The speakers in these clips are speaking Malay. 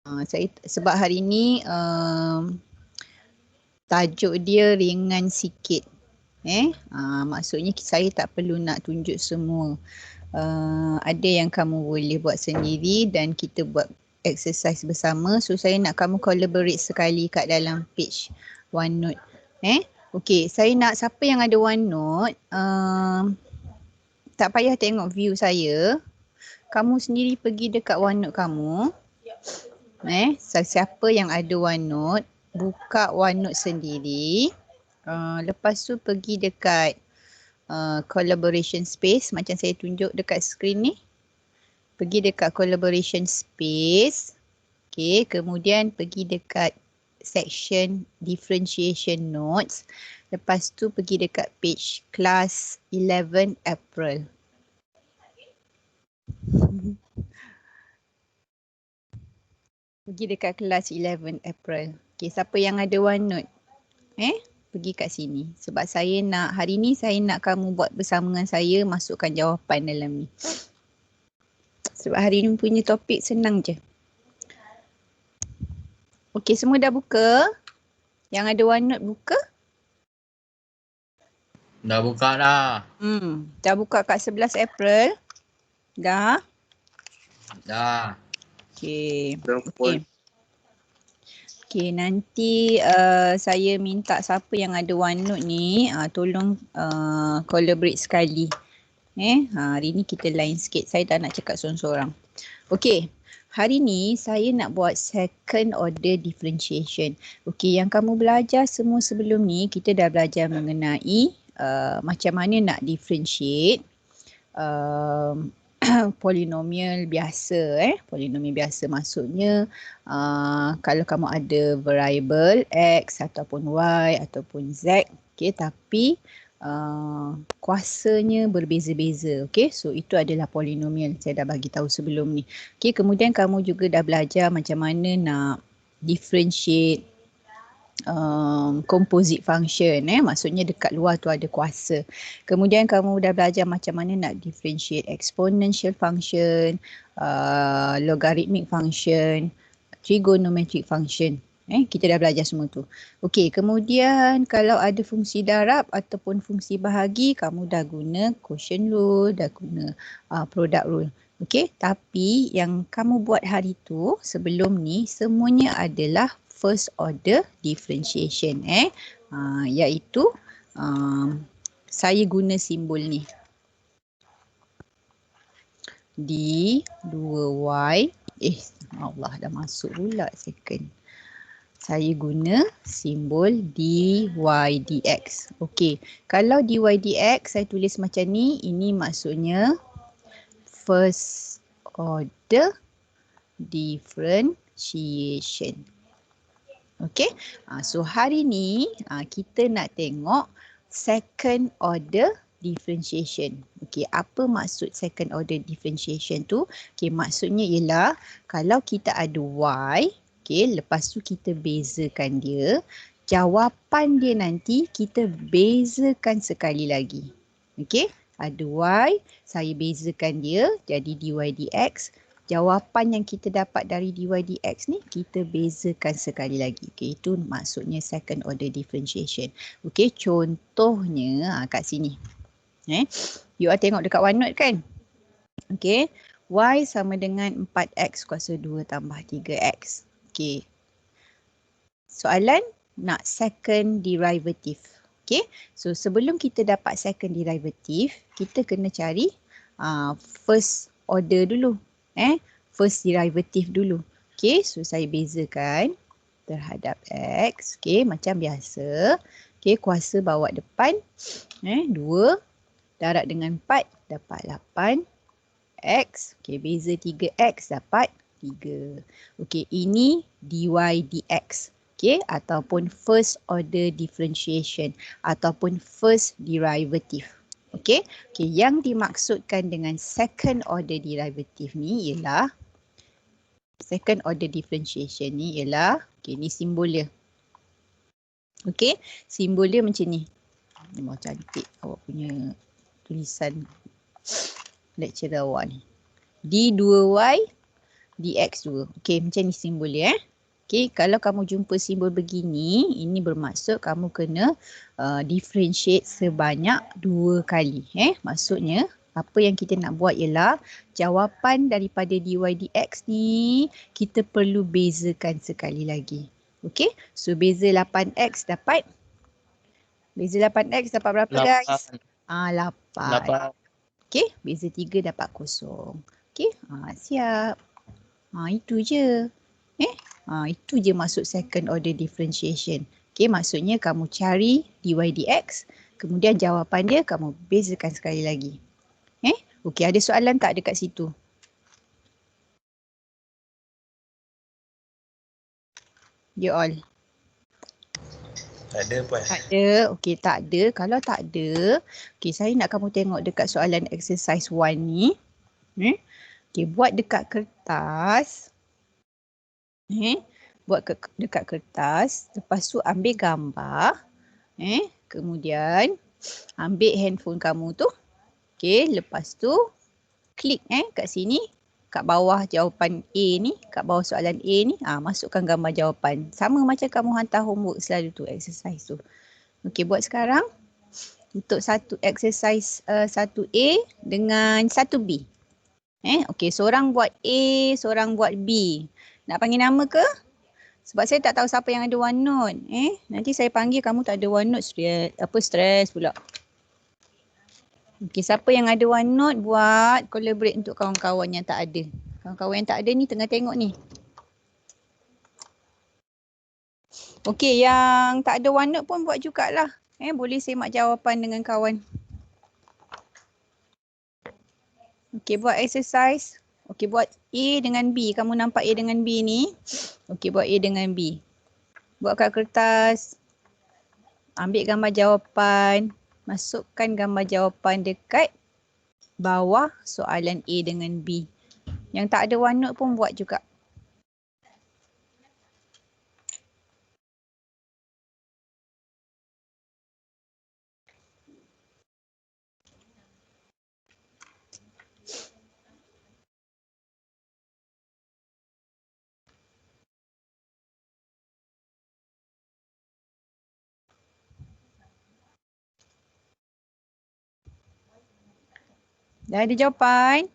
Sebab hari ni tajuk dia ringan sikit. Maksudnya saya tak perlu nak tunjuk semua. Ada yang kamu boleh buat sendiri dan kita buat exercise bersama. So saya nak kamu collaborate sekali kat dalam page OneNote. Okey, saya nak siapa yang ada OneNote, tak payah tengok view saya. Kamu sendiri pergi dekat OneNote kamu. Siapa yang ada OneNote, buka OneNote sendiri. Lepas tu pergi dekat collaboration space macam saya tunjuk dekat skrin ni. Pergi dekat collaboration space. Okey, kemudian pergi dekat section differentiation notes. Lepas tu pergi dekat page class 11 April. Pergi dekat kelas 11 April. Okey, siapa yang ada OneNote? Pergi kat sini. Sebab saya nak, hari ni saya nak kamu buat bersama dengan saya, masukkan jawapan dalam ni. Sebab hari ni punya topik senang je. Okey, semua dah buka? Yang ada OneNote buka? Dah buka dah. Dah buka kat 11 April? Dah? Dah. Okey. Okey, nanti saya minta siapa yang ada OneNote ni tolong collaborate sekali. Hari ni kita lain sikit. Saya tak nak cakap seorang-seorang. Okey, hari ni saya nak buat second order differentiation. Okey, yang kamu belajar semua sebelum ni, kita dah belajar mengenai macam mana nak differentiate polinomial biasa. Polinomial biasa maksudnya kalau kamu ada variable X ataupun Y ataupun Z, okay, tapi kuasanya berbeza-beza. Okay, so itu adalah polinomial. Saya dah bagi tahu sebelum ni. Okay, kemudian kamu juga dah belajar macam mana nak differentiate composite function, maksudnya dekat luar tu ada kuasa. Kemudian kamu dah belajar macam mana nak differentiate exponential function, logarithmic function, trigonometric function. Kita dah belajar semua tu. Okey, kemudian kalau ada fungsi darab ataupun fungsi bahagi, kamu dah guna quotient rule, dah guna product rule. Okey, tapi yang kamu buat hari tu sebelum ni semuanya adalah first order differentiation, iaitu saya guna simbol ni. D2y, Allah dah masuk pula second. Saya guna simbol dy dx. Okey, kalau dy dx saya tulis macam ni, ini maksudnya first order differentiation. Okey, so hari ni kita nak tengok second order differentiation. Okey, apa maksud second order differentiation tu? Okey, maksudnya ialah kalau kita ada y, okey, lepas tu kita bezakan dia, jawapan dia nanti kita bezakan sekali lagi. Okey, ada y, saya bezakan dia jadi dy dx. Jawapan yang kita dapat dari dy dx ni kita bezakan sekali lagi. Okey, itu maksudnya second order differentiation. Okey, contohnya kat sini. You all tengok dekat OneNote kan? Okey, y sama dengan 4x kuasa 2 tambah 3x. Okey. Soalan nak second derivative. Okey, so sebelum kita dapat second derivative, kita kena cari first order dulu. First derivative dulu. Okey, so saya bezakan terhadap x. Okey, macam biasa. Okey, kuasa bawa depan. 2 darab dengan 4 dapat 8x. Okey, beza 3x dapat 3. Okey, ini dy dx. Okey, ataupun first order differentiation ataupun first derivative. Okey, yang dimaksudkan dengan second order derivative ni ialah second order differentiation ni ialah, okey, ni simbol dia. Okey, simbol dia macam ni. Memang cantik awak punya tulisan lecturer awak ni. D2y dx2. Okey, macam ni simbol dia. Okey, kalau kamu jumpa simbol begini, ini bermaksud kamu kena differentiate sebanyak 2 kali. Maksudnya, apa yang kita nak buat ialah jawapan daripada dy dx ni kita perlu bezakan sekali lagi. Okey, so beza 8x dapat berapa guys? 8. Okey, beza 3 dapat 0. Okey, siap. Itu je. Itu je maksud second order differentiation. Okey, maksudnya kamu cari dy dx, kemudian jawapan dia kamu bezakan sekali lagi. Okey, ada soalan tak dekat situ? You all. Tak ada Puan. Tak ada. Okey, tak ada. Kalau tak ada, okey, saya nak kamu tengok dekat soalan exercise 1 ni. Okey, buat dekat kertas. Buat dekat kertas. Lepas tu ambil gambar. Kemudian ambil handphone kamu tu. Okey, lepas tu klik kat sini. Kat bawah jawapan A ni, kat bawah soalan A ni, masukkan gambar jawapan. Sama macam kamu hantar homework selalu tu, exercise tu. Okey, buat sekarang. Untuk satu exercise 1A dengan 1B. Okey, seorang buat A, seorang buat B. Nak panggil nama ke? Sebab saya tak tahu siapa yang ada OneNote. Nanti saya panggil kamu tak ada OneNote, stres pula. Okey, siapa yang ada OneNote buat collaborate untuk kawan-kawan yang tak ada. Kawan-kawan yang tak ada ni tengah tengok ni. Okey, yang tak ada OneNote pun buat jugalah. Boleh semak jawapan dengan kawan. Okey, buat exercise. Okey, buat A dengan B. Kamu nampak A dengan B ni. Okey, buat A dengan B. Buat kat kertas. Ambil gambar jawapan. Masukkan gambar jawapan dekat bawah soalan A dengan B. Yang tak ada OneNote pun buat juga. Dah ada jawapan?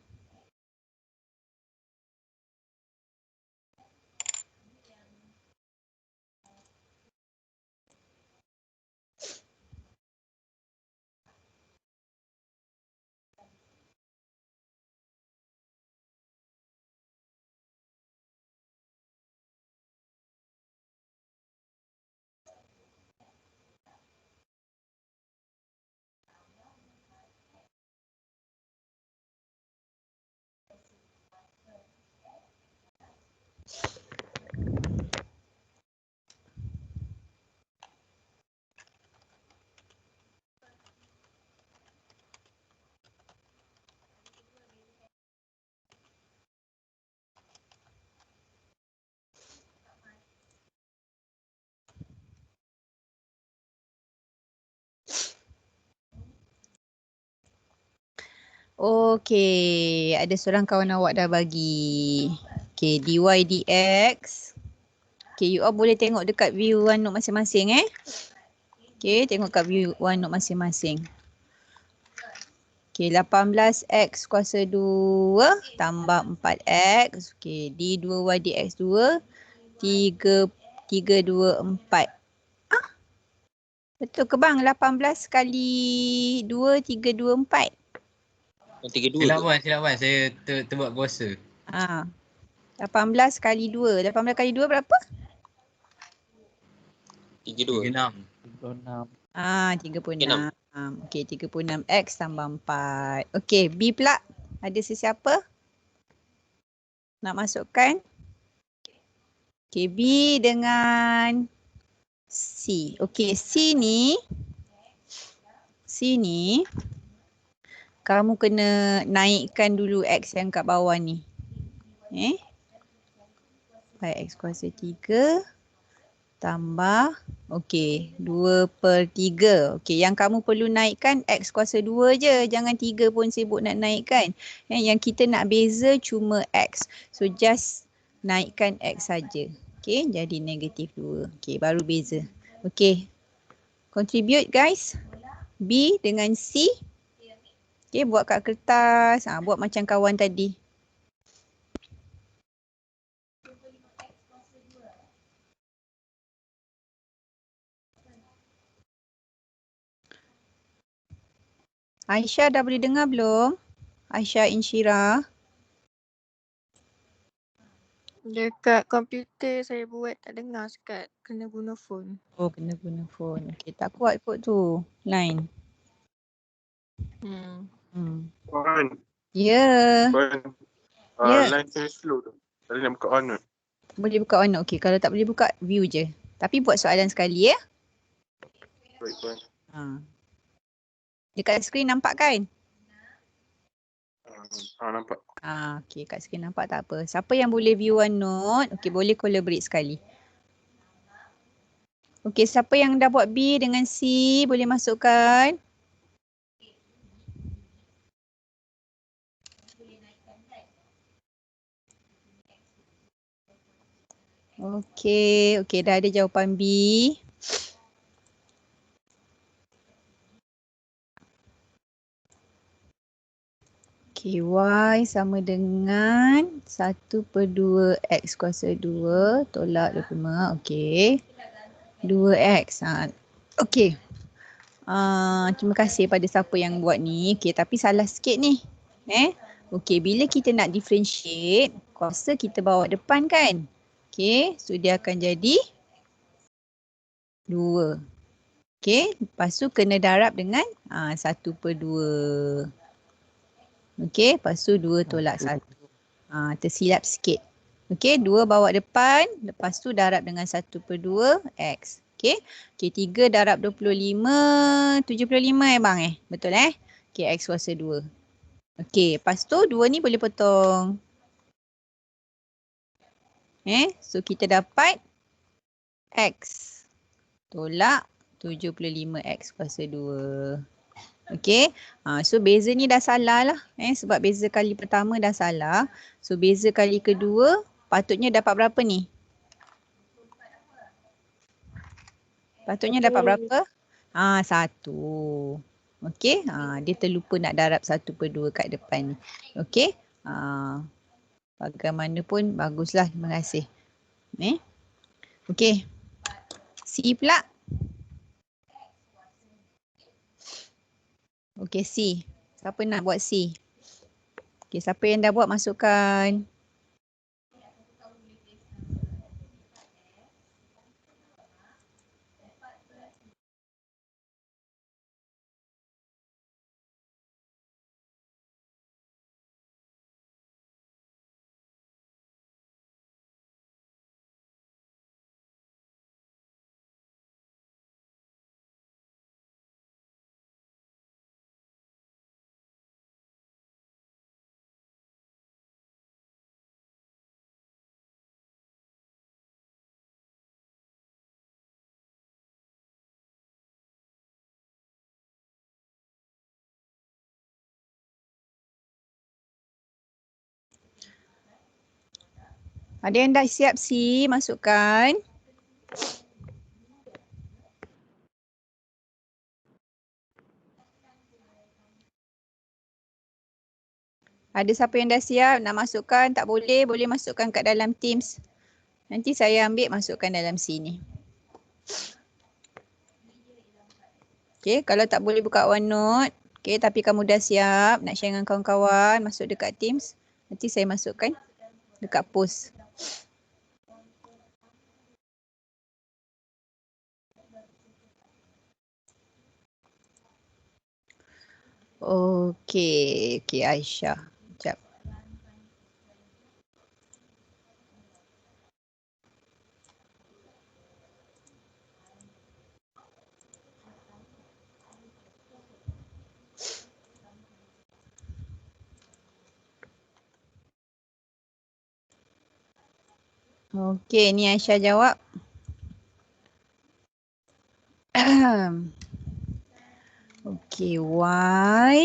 Okey, ada seorang kawan awak dah bagi. Okey, dy dx. Okey, you all boleh tengok dekat view OneNote masing-masing Okey, tengok kat view OneNote masing-masing. Okey, 18x kuasa 2 tambah 4x. Okey, d2y dx2 3 2 4. Betul ke bang? 18 kali 2 3 2 4. 32 Silap Puan. Saya terbuat kuasa. 18 kali 2. 18 kali 2 berapa? 32. 36. 36. Okey, 36x tambah 4. Okey, B pula. Ada sesiapa? Nak masukkan? Okey, B dengan C. Okey, C ni kamu kena naikkan dulu X yang kat bawah ni. Pi X kuasa 3 tambah, okey, 2/3. Okey, yang kamu perlu naikkan X kuasa 2 je. Jangan 3 pun sibuk nak naikkan. Yang kita nak beza cuma X. So just naikkan X saja. Okey, jadi -2. Okey, baru beza. Okey, contribute guys. B dengan C. Okey, buat kat kertas. Buat macam kawan tadi. Aisyah dah boleh dengar belum? Aisyah Insyira. Dekat komputer saya buat tak dengar sekat. Kena guna phone. Oh, kena guna phone. Okey, tak kuat kot tu. Line. On. Ya. On. Ya. Line saya slow tu. Tadi nak buka on tu. Boleh buka on. Okey, kalau tak boleh buka, view je. Tapi buat soalan sekali ya. Baik, Puan. Dekat skrin nampak kan? Nampak. Okey, kat skrin nampak tak apa. Siapa yang boleh view OneNote, okey boleh collaborate sekali. Okey, siapa yang dah buat B dengan C boleh masukkan. Okey, dah ada jawapan B. Okey, Y sama dengan 1/2 X kuasa 2 tolak 25. Okey. 2X. Okey. Terima kasih pada siapa yang buat ni. Okey, tapi salah sikit ni. Okey, bila kita nak differentiate, kuasa kita bawa depan kan? Okey, so dia akan jadi 2. Okey, lepas tu kena darab dengan 1/2. Okey, lepas tu 2 tolak 1. Tersilap sikit. Okey, 2 bawa depan, lepas tu darab dengan 1/2 X. Okey, 3 darab 25, 75 bang Betul Okey, X kuasa 2. Okey, lepas tu 2 ni boleh potong. So kita dapat X tolak 75 X kuasa 2. Okey, so beza ni dah salah lah. Sebab beza kali pertama dah salah. So beza kali kedua patutnya dapat berapa ni? Patutnya dapat berapa? 1. Okey, dia terlupa nak darab 1/2 kat depan ni. Okey, bagaimanapun baguslah, terima kasih. Okey, C pula. Okey, C. Siapa nak buat C? Okey, siapa yang dah buat masukkan. Ada yang dah siap C, masukkan. Ada siapa yang dah siap nak masukkan? Tak boleh, boleh masukkan kat dalam Teams. Nanti saya ambil masukkan dalam sini. Okey, kalau tak boleh buka OneNote, okey, tapi kamu dah siap nak share dengan kawan-kawan, masuk dekat Teams. Nanti saya masukkan dekat post. Okey, Aisyah. Sekejap. Okey, ni Aisyah jawab. Okey, Y.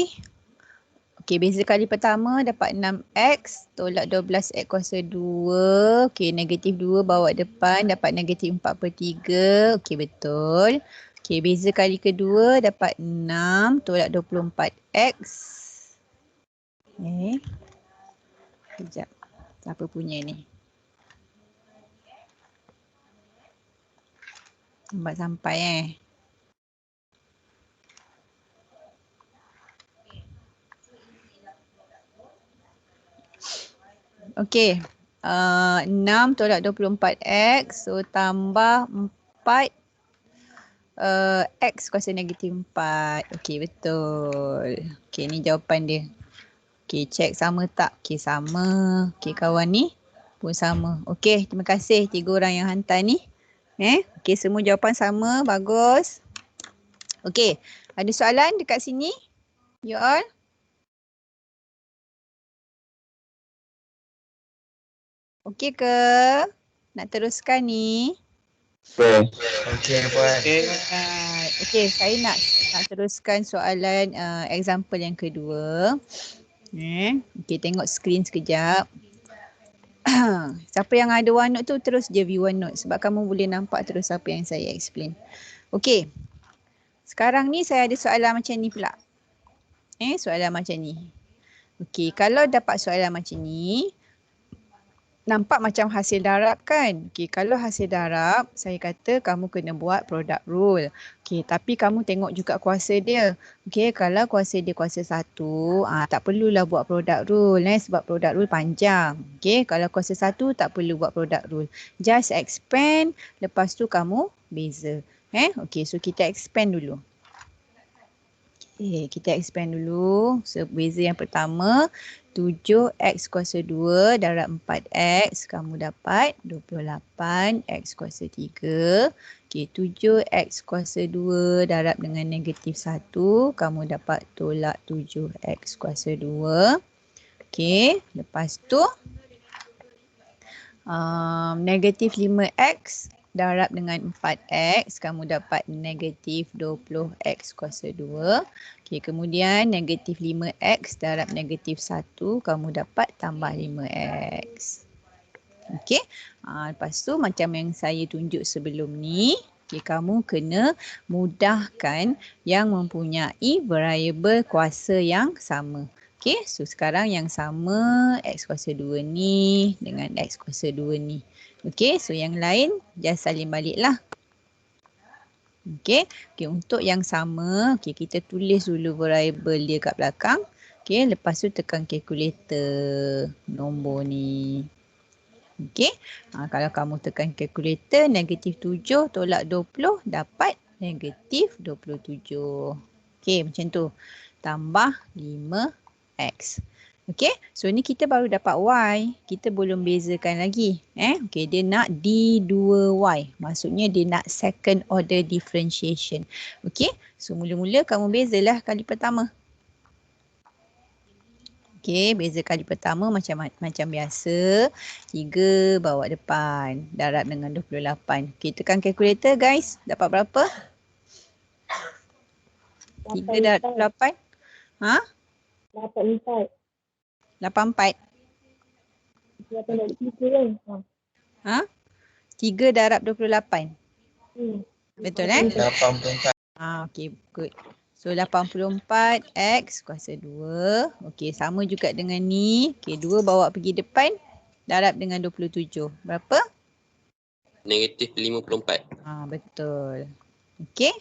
Okey, beza kali pertama dapat 6X tolak 12X kuasa 2. Okey, negatif 2 bawa depan dapat negatif 4/3. Okey, betul. Okey, beza kali kedua dapat 6 tolak 24X. Sekejap. Siapa punya ni? Lambat sampai Okey. 6 tolak 24X. So tambah 4 X kuasa negatif 4. Okey, betul. Okey, ni jawapan dia. Okey, check sama tak? Okey, sama. Okey, kawan ni pun sama. Okey, terima kasih 3 orang yang hantar ni. Okey, semua jawapan sama. Bagus. Okey, ada soalan dekat sini? You all? Okey ke? Nak teruskan ni? Okey puan. Okey, saya nak teruskan soalan example yang kedua. Okey, tengok skrin sekejap. Siapa yang ada OneNote tu terus je view OneNote sebab kamu boleh nampak terus apa yang saya explain. Okey. Sekarang ni saya ada soalan macam ni pula. Soalan macam ni. Okey, kalau dapat soalan macam ni, nampak macam hasil darab kan? Okey, kalau hasil darab, saya kata kamu kena buat product rule. Okey, tapi kamu tengok juga kuasa dia. Okey, kalau kuasa dia kuasa 1, tak perlulah buat product rule sebab product rule panjang. Okey, kalau kuasa 1 tak perlu buat product rule. Just expand, lepas tu kamu beza. Okey, so kita expand dulu. Okay, kita expand dulu. So, beza yang pertama, 7X kuasa 2 darab 4X. Kamu dapat 28X kuasa 3. Okay, 7X kuasa 2 darab dengan negatif 1. Kamu dapat tolak 7X kuasa 2. Okay, lepas tu, negatif 5X darab dengan 4X, kamu dapat negatif 20X kuasa 2. Okay, kemudian negatif 5X darab negatif 1, kamu dapat tambah 5X. Okay, lepas tu macam yang saya tunjuk sebelum ni, okay, kamu kena mudahkan yang mempunyai variable kuasa yang sama. Okay, so sekarang yang sama X kuasa 2 ni dengan X kuasa 2 ni. Okay, so yang lain just salin balik lah. Okay, untuk yang sama, okay, kita tulis dulu variable dia kat belakang. Okay, lepas tu tekan calculator nombor ni. Okay, kalau kamu tekan calculator, negatif 7 tolak 20 dapat negatif 27. Okay, macam tu. Tambah 5X. Okay, so ni kita baru dapat Y. Kita belum bezakan lagi. Okay, dia nak D2Y. Maksudnya dia nak second order differentiation. Okay, so mula-mula kamu bezalah kali pertama. Okay, beza kali pertama macam biasa. 3 bawa depan. Darab dengan 28. Okay, tekan calculator guys. Dapat berapa? 3 darab 28. 84. 84. 3 darab 28. Betul 84. Okay, good. So 84X kuasa 2. Okay, sama juga dengan ni. Okay, 2 bawa pergi depan. Darab dengan 27. Berapa? Negatif 54. Betul. Okay,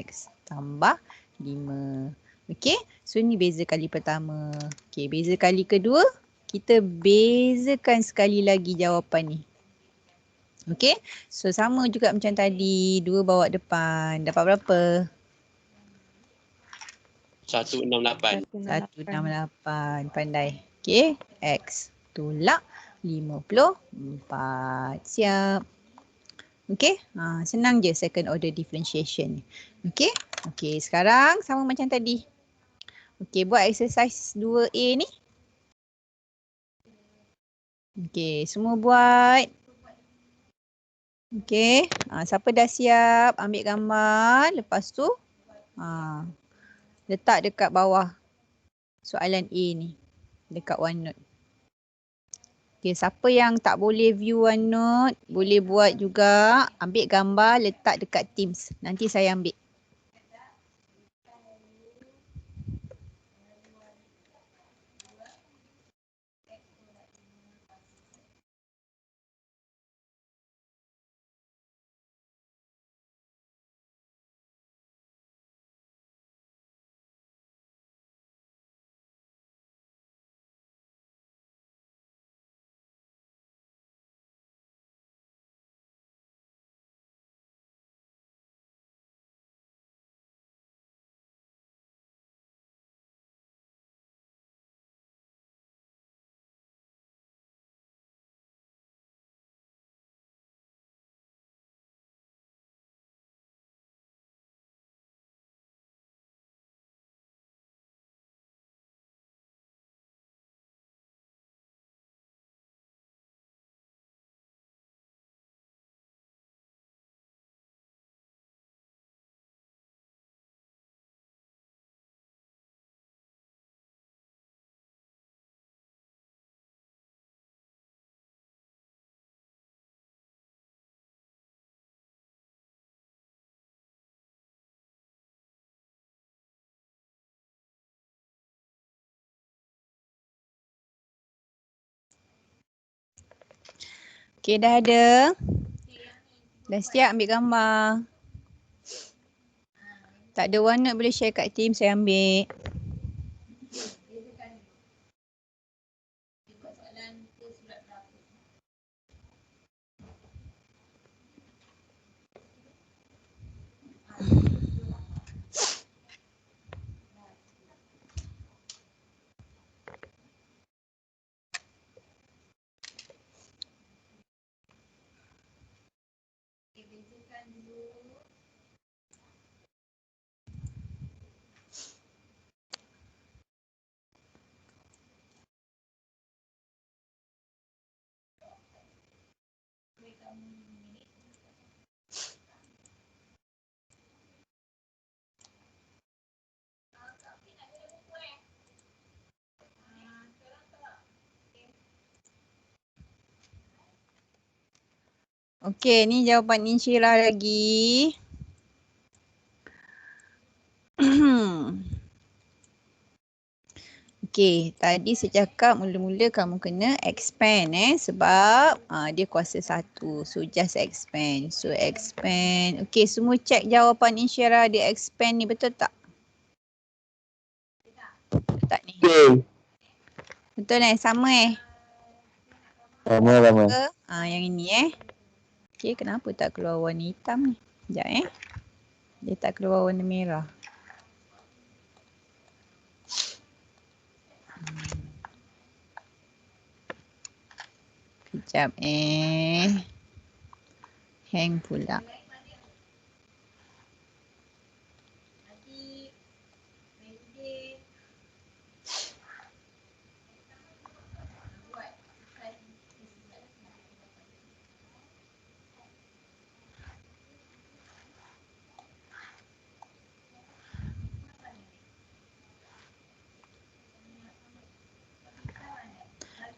X tambah 5. Okay, so ni beza kali pertama. Okay, beza kali kedua. Kita bezakan sekali lagi jawapan ni. Okay, so sama juga macam tadi. 2 bawa depan. Dapat berapa? 168. 168. Pandai. Okay, X tolak 54. Siap. Okay, senang je second order differentiation. Okay, sekarang sama macam tadi. Okay, buat exercise 2A ni. Okay, semua buat. Okey. Siapa dah siap ambil gambar. Lepas tu letak dekat bawah soalan A ni. Dekat OneNote. Okay, siapa yang tak boleh view OneNote, boleh buat juga. Ambil gambar, letak dekat Teams. Nanti saya ambil. Okay, dah ada. Dah siap ambil gambar. Tak ada OneNote boleh share kat Teams, saya ambil. Okey, ni jawapan Insyirah lagi. Okey, tadi saya cakap mula-mula kamu kena expand sebab dia kuasa 1. So just expand. So expand. Okey, semua check jawapan Insyirah dia expand ni betul tak? Betul tak ni? Betul sama Sama. Yang ini Okey, kenapa tak keluar warna hitam ni? Sekejap Dia tak keluar warna merah. Sekejap Hang pula.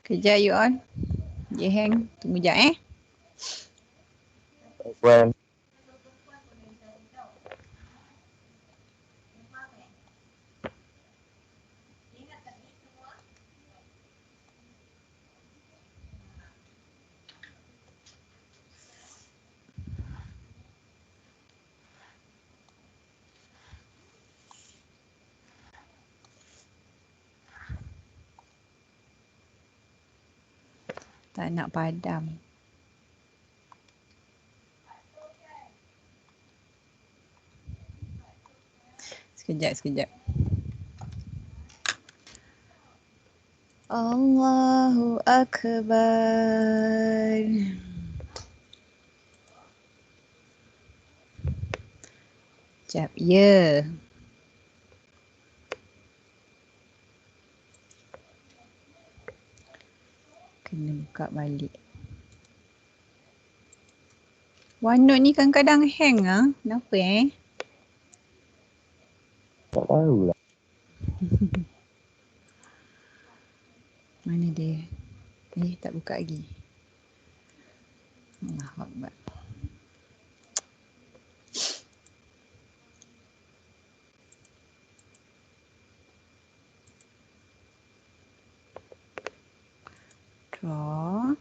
Kejap you all. Dia hang. Tunggu jap Puan. Tak nak padam. Sekejap. Allahu Akbar. Sekejap, ya. Kena buka balik. OneNote ni kadang-kadang hang ah. Kenapa Tak tahu lah. Mana dia? Tak buka lagi. Allahu Akbar. Draw.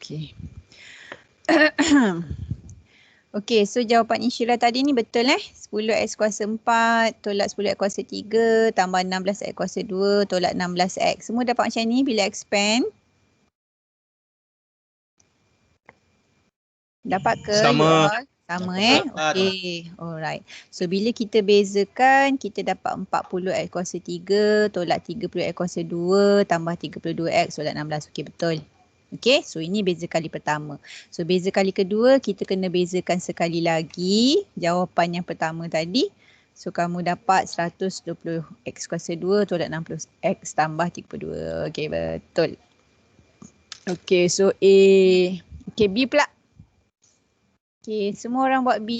Okay. Okay, so jawapan Insyirah tadi ni betul 10x kuasa 4 tolak 10x kuasa 3 tambah 16x kuasa 2 tolak 16x. Semua dapat macam ni bila expand. Dapat ke? Sama. You all? Sama Okay, alright. So bila kita bezakan, kita dapat 40x kuasa 3 tolak 30x kuasa 2 tambah 32x tolak 16. Okay, betul. Okay, so ini beza kali pertama. So beza kali kedua, kita kena bezakan sekali lagi jawapan yang pertama tadi. So kamu dapat 120x kuasa 2 tolak 60x tambah 32. Okay, betul. Okay, so A. Okay, B pula. Okay, semua orang buat B.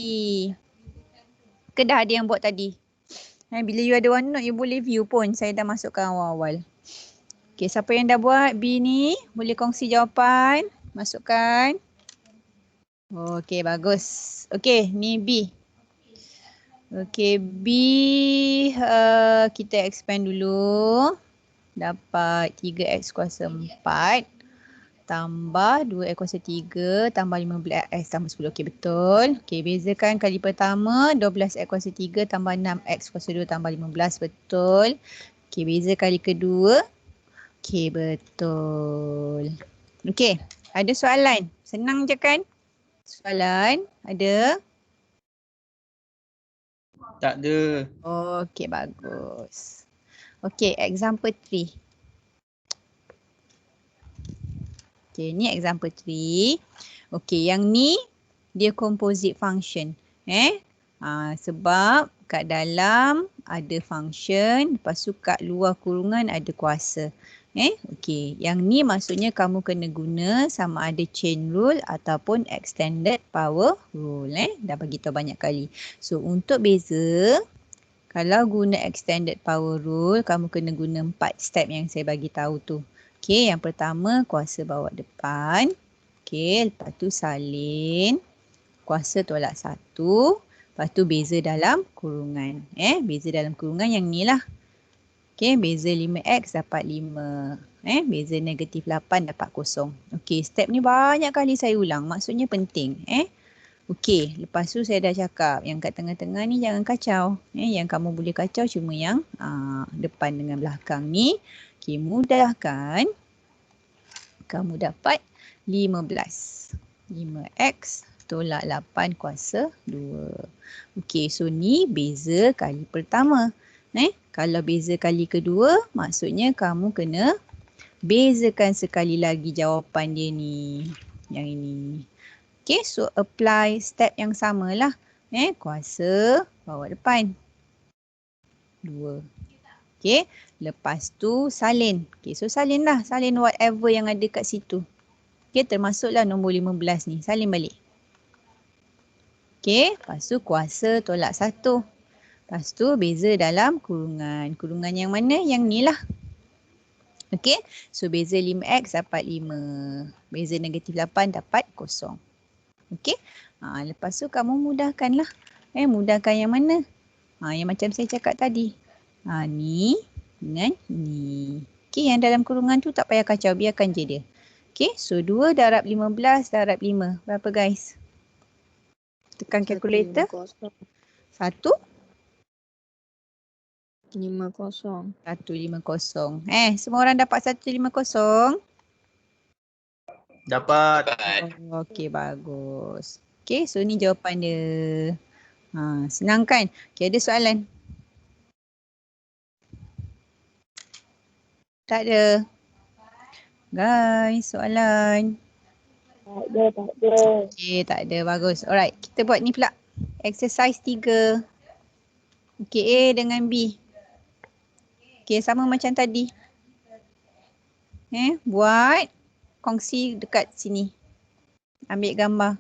Ke dah ada yang buat tadi? Bila you ada OneNote, you boleh view pun. Saya dah masukkan awal-awal. Okay, siapa yang dah buat B ni? Boleh kongsi jawapan. Masukkan. Okay, bagus. Okay, ni B. Okay, B. Kita expand dulu. Dapat 3x kuasa 4. Tambah 2x kuasa 3. Tambah 15x tambah 10. Okay, betul. Okay, bezakan kali pertama. 12x kuasa 3 tambah 6x kuasa 2 tambah 15. Betul. Okay, beza kali kedua. Okay, betul. Okay, ada soalan? Senang je kan? Soalan? Ada? Tak ada. Okay, bagus. Okay, example 3. Okay, ni example 3. Okay, yang ni dia composite function. Sebab kat dalam ada function, lepas tu kat luar kurungan ada kuasa. Okay, yang ni maksudnya kamu kena guna sama ada chain rule ataupun extended power rule. Dah bagi tahu banyak kali. So untuk beza, kalau guna extended power rule, kamu kena guna 4 step yang saya bagi tahu tu. Okay, yang pertama kuasa bawa depan. Okay, lepas tu salin. Kuasa tolak 1. Lepas tu beza dalam kurungan. Beza dalam kurungan yang ni lah. Okay, beza 5x dapat 5. Beza negatif 8 dapat 0. Okay, step ni banyak kali saya ulang. Maksudnya penting. Okay, lepas tu saya dah cakap yang kat tengah-tengah ni jangan kacau. Yang kamu boleh kacau cuma yang depan dengan belakang ni. Okay, mudahkan. Kamu dapat 15. 5x tolak 8 kuasa 2. Okay, so ni beza kali pertama. Kalau beza kali kedua, maksudnya kamu kena bezakan sekali lagi jawapan dia ni. Yang ini. Okay, so apply step yang sama lah. Kuasa bawa depan. 2. Okay, lepas tu salin. Okay, so salin lah. Salin whatever yang ada kat situ. Okay, termasuklah nombor 15 ni. Salin balik. Okay, lepas tu kuasa tolak 1. Lepas tu beza dalam kurungan. Kurungan yang mana? Yang ni lah. Okay, so beza 5x dapat 5. Beza negatif 8 dapat 0. Okay, lepas tu kamu mudahkan lah. Mudahkan yang mana? Yang macam saya cakap tadi. Ni dengan ni. Okay, yang dalam kurungan tu tak payah kacau. Biarkan je dia. Okay, so 2 darab 15 darab 5. Berapa guys? Tekan kalkulator. 150. 1? 150. 150. Semua orang dapat 150? Dapat. Okey, bagus. Okey, so ni jawapan dia. Senang kan? Okey, ada soalan? Tak ada. Guys, soalan. Tak ada. Okay, tak ada. Bagus. Alright, kita buat ni pula. Exercise 3. Okay, A dengan B. Okay, sama macam tadi. Buat kongsi dekat sini. Ambil gambar.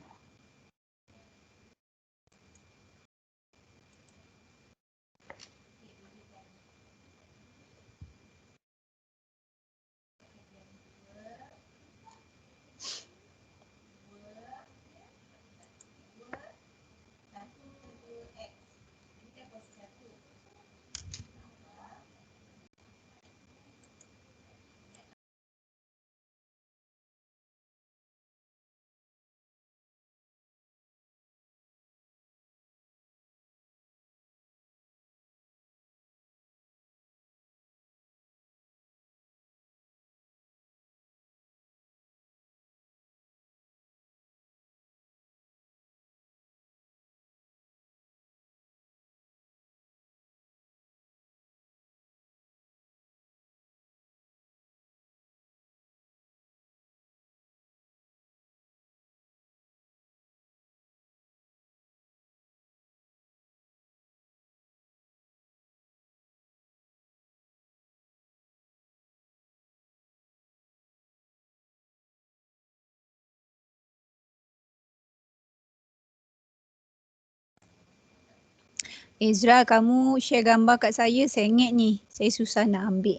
Ezra, kamu share gambar kat saya sengit ni. Saya susah nak ambil.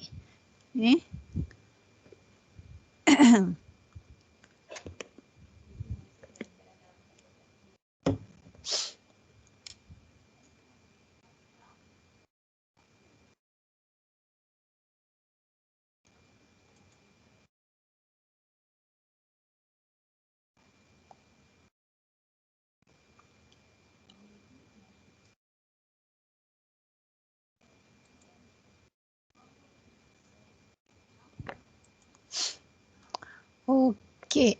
Okey.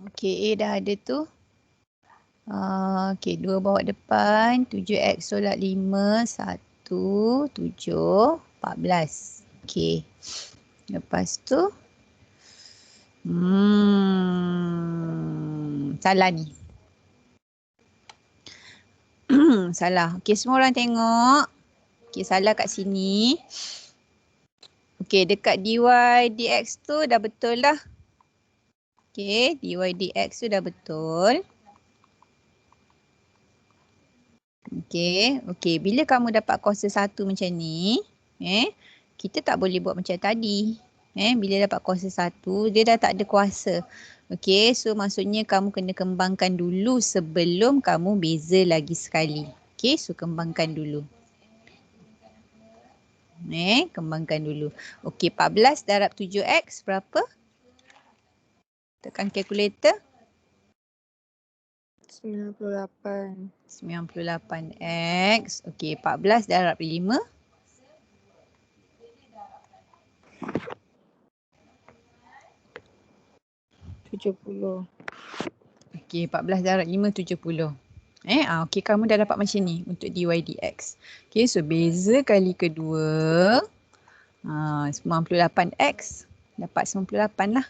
Okey, A dah ada tu. Okey, 2 bawa depan. 7x tolak 5. 1, 7, 14. Okey. Lepas tu. Salah ni. Salah. Okey, semua orang tengok. Okey, salah kat sini. Okey, dekat dy dx tu dah betul dah. Okey, dy dx tu dah betul. Okey, bila kamu dapat kuasa 1 macam ni, kita tak boleh buat macam tadi. Bila dapat kuasa 1, dia dah tak ada kuasa. Okey, so maksudnya kamu kena kembangkan dulu sebelum kamu beza lagi sekali. Okey, so kembangkan dulu. Kembangkan dulu. Okey, 14 darab 7x berapa? Tekan kalkulator. 98. 98x. Okey, 14 darab 5. 70. Okey, 14 darab 5, 70. Okey, kamu dah dapat macam ni untuk dy dx. Okey, so beza kali kedua. 98x. Dapat 98 lah.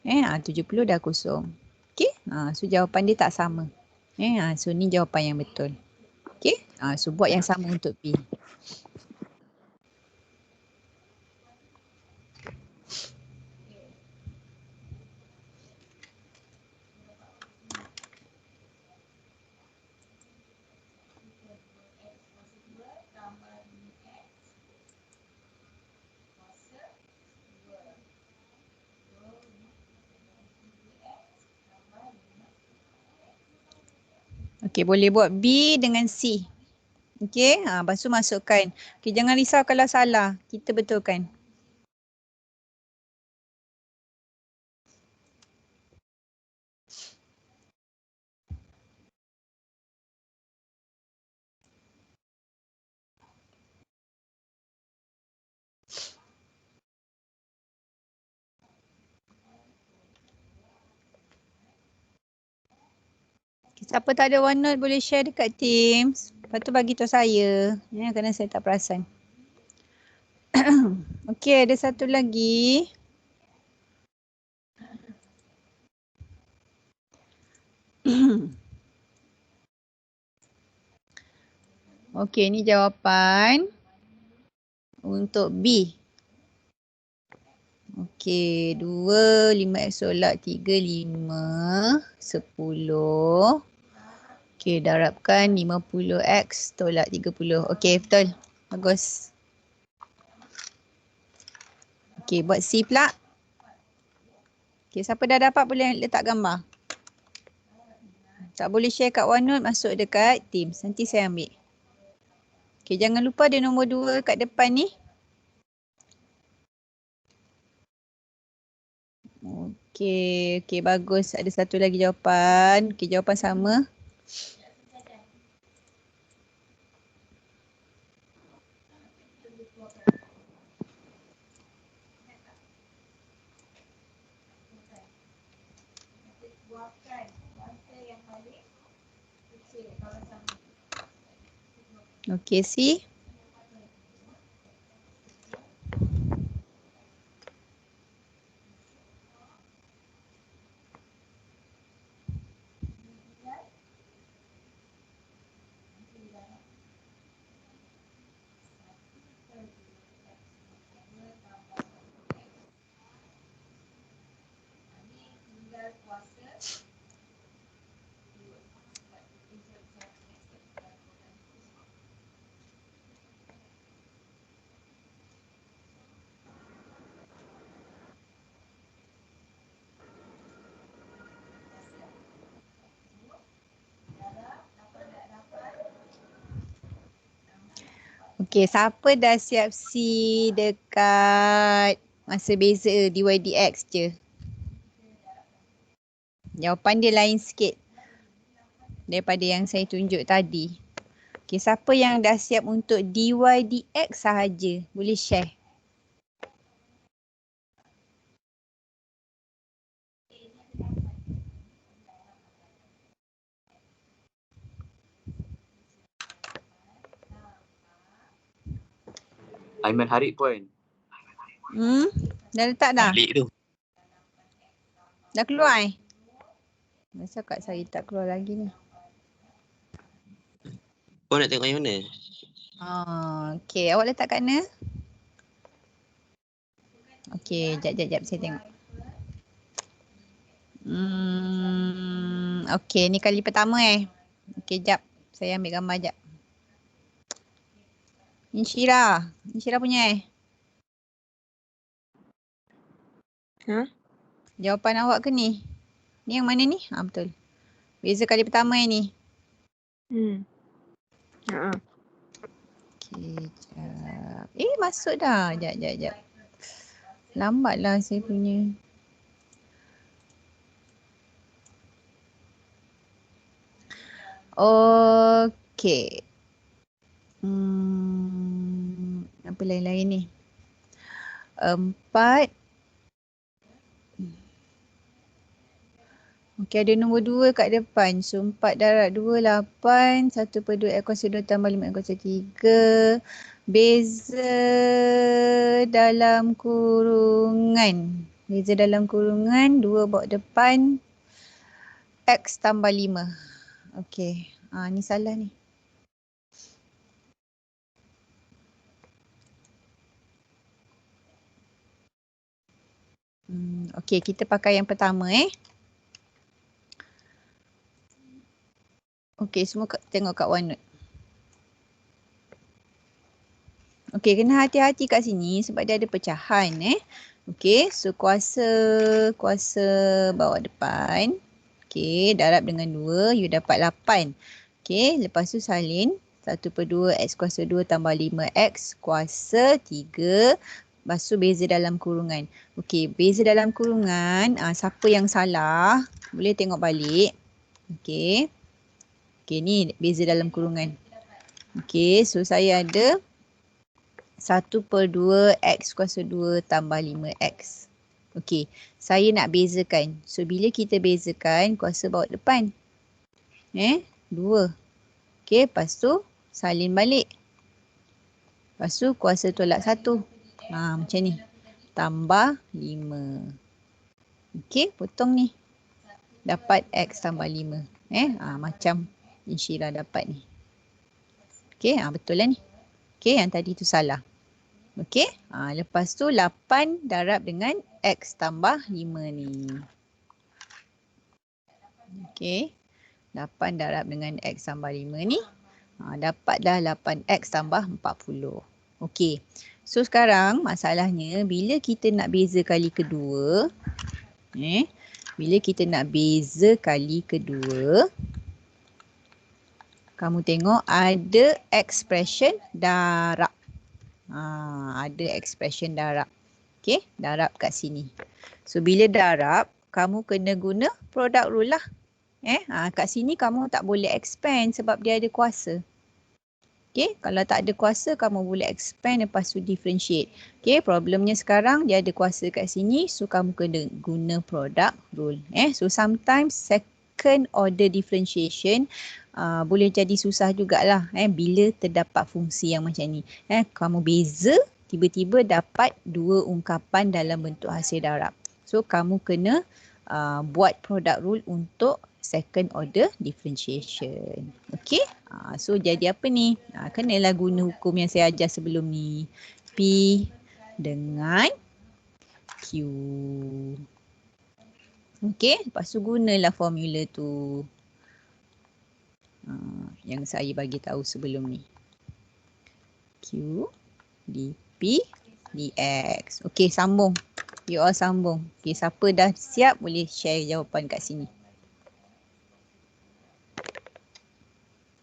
70 dah kosong. Okey, so jawapan dia tak sama. So ni jawapan yang betul. Okey, so buat yang sama untuk B. Okey, boleh buat B dengan C. Okey, lepas tu masukkan. Okey, jangan risau kalau salah. Kita betulkan. Siapa tak ada OneNote boleh share dekat Teams. Lepas tu bagi tahu saya. Kerana saya tak perasan. Okey, ada satu lagi. Okey, ni jawapan untuk B. Okey, 2, 5x tolak 3, 5, 10. Okey, darabkan 50x tolak 30. Okey, betul. Bagus. Okey, buat C pula. Okey, siapa dah dapat boleh letak gambar. Tak boleh share kat OneNote, masuk dekat Teams. Nanti saya ambil. Okey, jangan lupa ada nombor 2 kat depan ni. Okey, okey, bagus. Ada satu lagi jawapan. Okey, jawapan sama. Okey, C. Okey, siapa dah siap C dekat masa beza dy dx je? Jawapan dia lain sikit daripada yang saya tunjuk tadi. Okey, siapa yang dah siap untuk dy dx sahaja? Boleh share. Aiman Harik pun. Dah letak dah? Balik tu. Dah keluar Masa kat saya tak keluar lagi ni. Kau nak tengok yang mana? Okey, awak letak kat mana? Okey, jap saya tengok. Okey, ni kali pertama Okey, jap. Saya ambil gambar jap. Insyira punya Ha? Jawapan awak ke ni? Ni yang mana ni? Betul. Beza kali pertama ni. Okey, jap. Masuk dah. Jap. Lambatlah saya punya. Okey. Apa lain-lain ni? 4. Okey, ada nombor 2 kat depan. So, 4 darab 2, 8. 1/2 X kuasa 2 tambah 5 X kuasa 3. Beza dalam kurungan. 2 bawa depan. X tambah 5. Okey. Ni salah ni. Okey, kita pakai yang pertama Okey, semua tengok kat OneNote. Okey, kena hati-hati kat sini sebab dia ada pecahan Okey, so kuasa bawa depan. Okey, darab dengan 2, you dapat 8. Okey, lepas tu salin 1/2 X kuasa 2 tambah 5X kuasa 3. Lepas tu beza dalam kurungan. Okey, beza dalam kurungan, siapa yang salah, boleh tengok balik. Okey. Okey, ni beza dalam kurungan. Okey, so saya ada 1/2 X kuasa 2 tambah 5X. Okey, saya nak bezakan. So, bila kita bezakan, kuasa bawa depan. 2. Okey, lepas tu salin balik. Lepas tu kuasa tolak 1. Macam ni. Tambah 5. Okey, potong ni. Dapat X tambah 5. Macam Insyirah dapat ni. Okey, betul lah ni. Okey, yang tadi tu salah. Okey, lepas tu 8 darab dengan X tambah 5 ni. Okey, 8 darab dengan X tambah 5 ni. Dapat dah 8X tambah 40. Okey, so sekarang masalahnya bila kita nak beza kali kedua. Bila kita nak beza kali kedua. Kamu tengok ada expression darab. Ada expression darab. Okey, darab kat sini. So bila darab, kamu kena guna product rule lah. Kat sini kamu tak boleh expand sebab dia ada kuasa. Okey, kalau tak ada kuasa kamu boleh expand lepas tu differentiate. Okey, problemnya sekarang dia ada kuasa kat sini, so kamu kena guna product rule. So sometimes second order differentiation boleh jadi susah jugalah bila terdapat fungsi yang macam ni. Kamu beza tiba-tiba dapat dua ungkapan dalam bentuk hasil darab. So kamu kena buat product rule untuk second order differentiation. Okey. So jadi apa ni? Kenalah guna hukum yang saya ajar sebelum ni. P dengan Q. Okey, lepas tu gunalah formula tu. Yang saya bagi tahu sebelum ni. Q dP dx. Okey, sambung. You all sambung. Okey, siapa dah siap boleh share jawapan kat sini.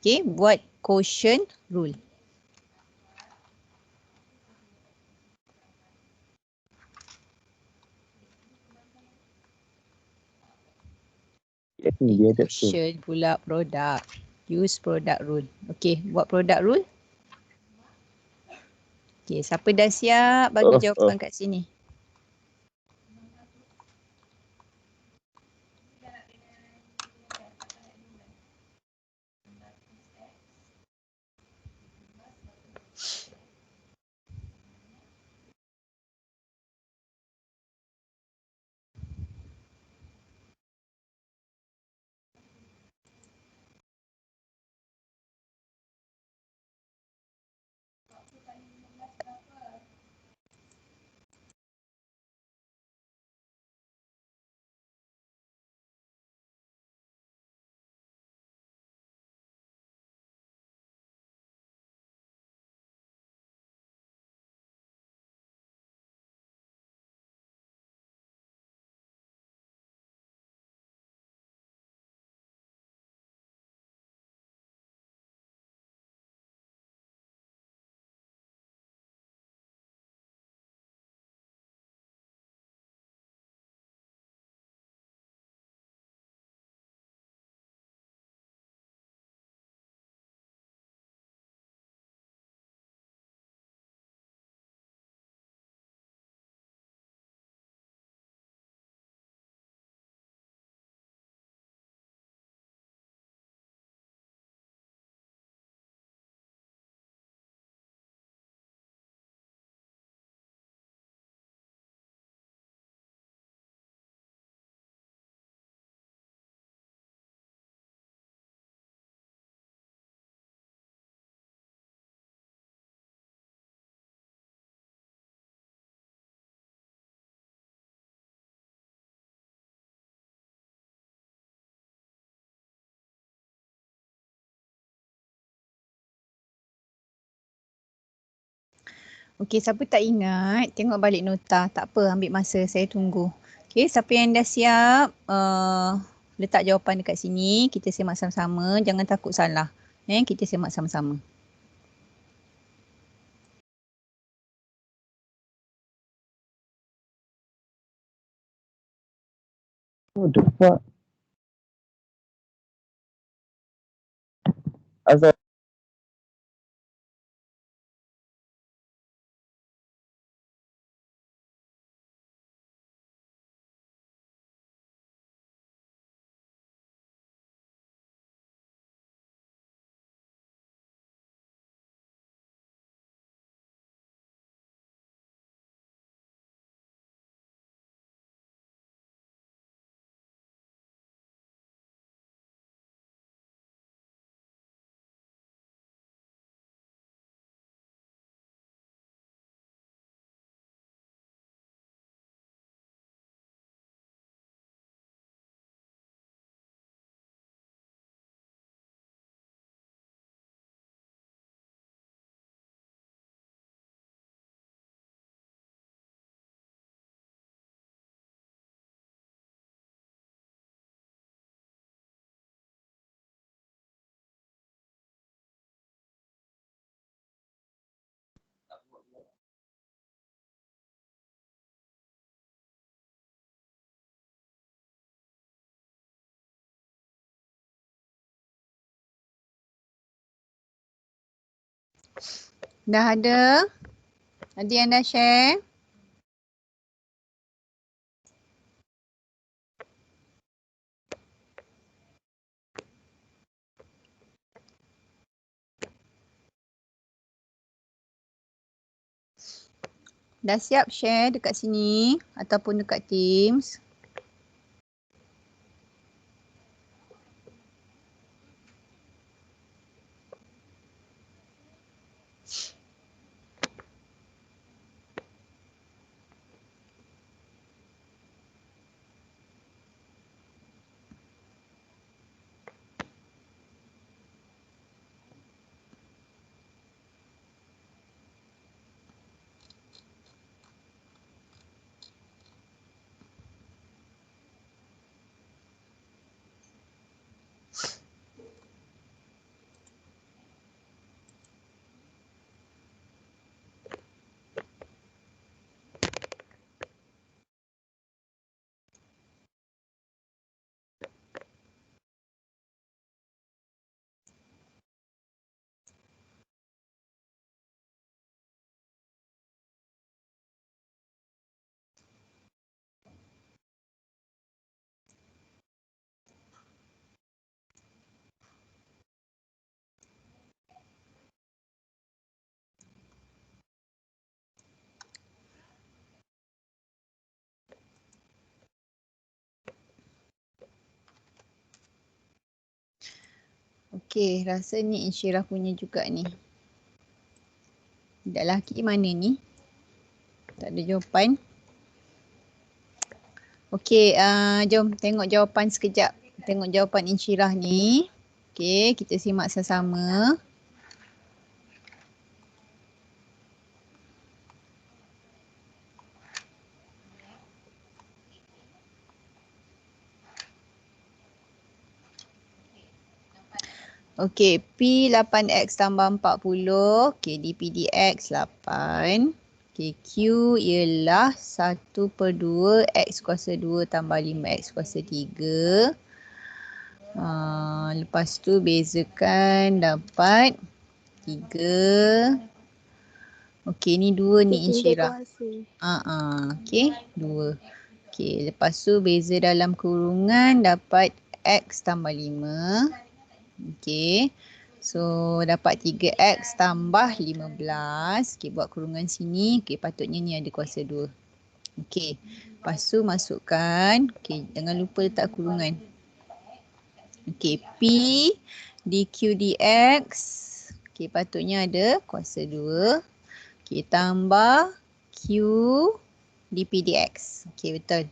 Okey, buat quotient rule. Dia ada tu. Quotient pula product. Use product rule. Okey, buat product rule. Okey, siapa dah siap bagi jawapan kat sini. Okey, siapa tak ingat, tengok balik nota. Tak apa, ambil masa, saya tunggu. Okey, siapa yang dah siap, letak jawapan dekat sini. Kita semak sama-sama, jangan takut salah. Kita semak sama-sama. What the fuck? Azal. Dah ada? Ada yang dah share? Dah siap share dekat sini ataupun dekat Teams? Okey, rasa ni Insyirah punya juga ni. Budak lelaki mana ni? Tak ada jawapan. Okey, jom tengok jawapan sekejap. Tengok jawapan Insyirah ni. Okey, kita simak sama-sama. Okey, P8X tambah 40. Okey, DPDX 8. Okey, Q ialah 1/2 X kuasa 2 tambah 5X kuasa 3. Lepas tu bezakan dapat 3. Okey, ni 2 ni Insyirah. Okey, 2. Okey, lepas tu beza dalam kurungan dapat X tambah 5. Okey. So dapat 3X tambah 15. Okey, buat kurungan sini. Okey, patutnya ni ada kuasa 2. Okey. Lepas tu masukkan. Okey, jangan lupa letak kurungan. Okey, P dQ dx. Okey, patutnya ada kuasa 2. Okey, tambah Q dP dx. Okey, betul.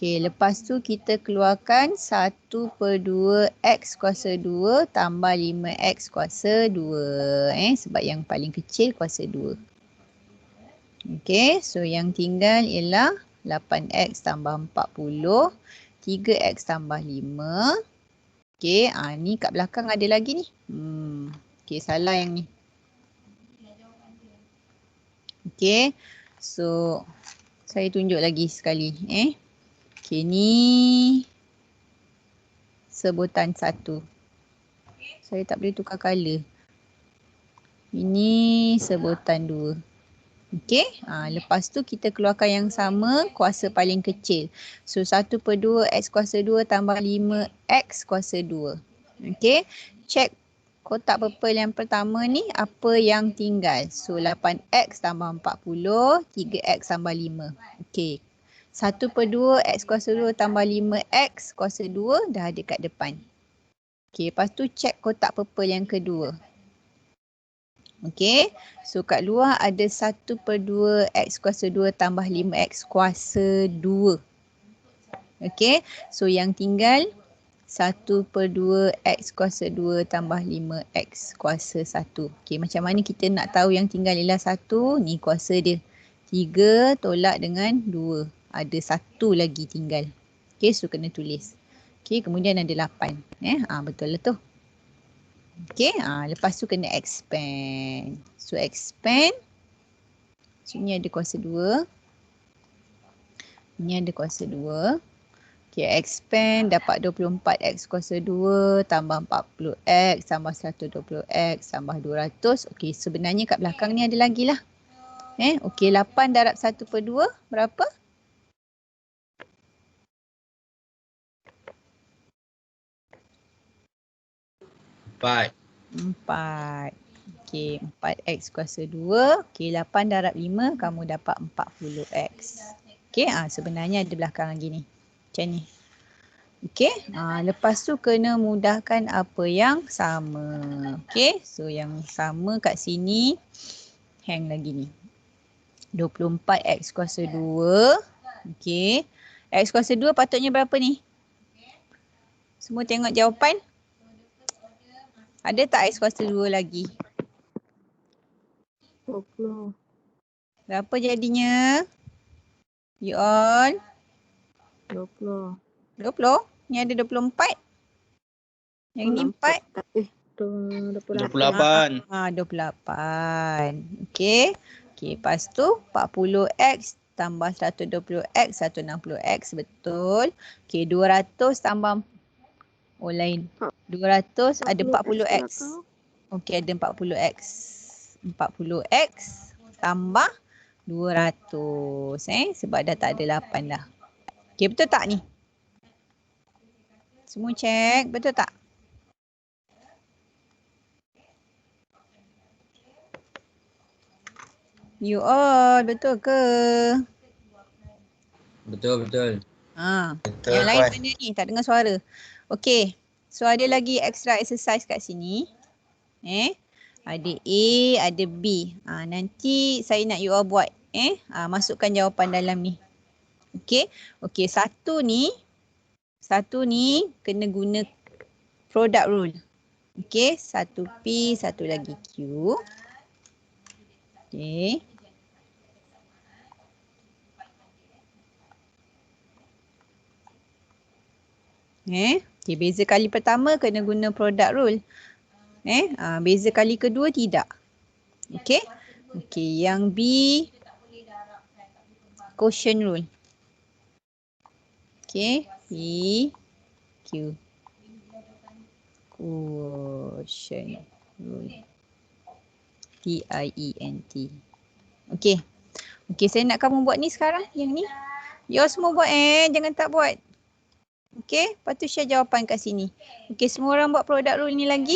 Okey, lepas tu kita keluarkan 1/2 X kuasa 2 tambah 5X kuasa 2. Sebab yang paling kecil kuasa 2. Okey, so yang tinggal ialah 8X tambah 40. 3X tambah 5. Okey, ni kat belakang ada lagi ni. Okey, salah yang ni. Okey, so saya tunjuk lagi sekali. Okey, ni sebutan 1. Saya tak boleh tukar color. Ini sebutan 2. Okey, lepas tu kita keluarkan yang sama kuasa paling kecil. So 1/2 X kuasa 2 tambah 5X kuasa 2. Okey, check kotak purple yang pertama ni apa yang tinggal. So 8X tambah 40, 3X tambah 5. Okey, 1/2 X kuasa 2 tambah 5X kuasa 2 dah ada kat depan. Okey, lepas tu check kotak purple yang kedua. Okey, so kat luar ada 1/2 X kuasa 2 tambah 5X kuasa 2. Okey, so yang tinggal 1/2 X kuasa 2 tambah 5X kuasa 1. Okey, macam mana kita nak tahu yang tinggal ialah 1? Ni kuasa dia. 3 tolak dengan 2. Ada 1 lagi tinggal. Okey, so kena tulis. Okey, kemudian ada 8. Betul lah tu. Okey, lepas tu kena expand. So expand. So ni ada kuasa 2. Ni ada kuasa 2. Okay, expand dapat 24x kuasa 2 tambah 40x tambah 120x tambah 200. Okay, sebenarnya kat belakang ni ada lagi lah. Okay, 8 darab 1 per 2 berapa? Empat. 4. Okay, 4x kuasa 2. Okay, 8 darab 5 kamu dapat 40x. Okay, sebenarnya ada belakang lagi ni. Macam ni. Okay, lepas tu kena mudahkan apa yang sama. Okay, so yang sama kat sini hang lagi ni. 24x kuasa 2. Okay, x kuasa 2 patutnya berapa ni? Semua tengok jawapan. Ada tak x kuasa 2 lagi? 20. Berapa jadinya? You all? 20. 20? Ni ada 24. Yang ni 4. 28. 28. Okey. Okey, lepas tu 40x tambah 120x, 160x, betul. Okey, 200 tambah lain. 200 ada 40x. Okey, ada 40x. 40x tambah 200 sebab dah tak ada 8 dah. Okey, betul tak ni? Semua cek, betul tak? You all, betul ke? Betul, betul. Betul, Yang lain Puan. mana ni? Tak dengar suara. Okey. So ada lagi extra exercise kat sini. Ada A, ada B. Nanti saya nak you all buat. Masukkan jawapan dalam ni. Okey. Okey, satu ni kena guna product rule. Okey, satu P, satu lagi Q. Okey. Okay, beza kali pertama kena guna product rule. Beza kali kedua tidak. Okey. Okey, yang B quotient rule. Okey, P Q. Quotient rule. TIENT. Okey. Okey, saya nak kamu buat ni sekarang, yang ni. You semua buat jangan tak buat. Okey, lepas tu share jawapan kat sini. Okey, semua orang buat product rule ni lagi.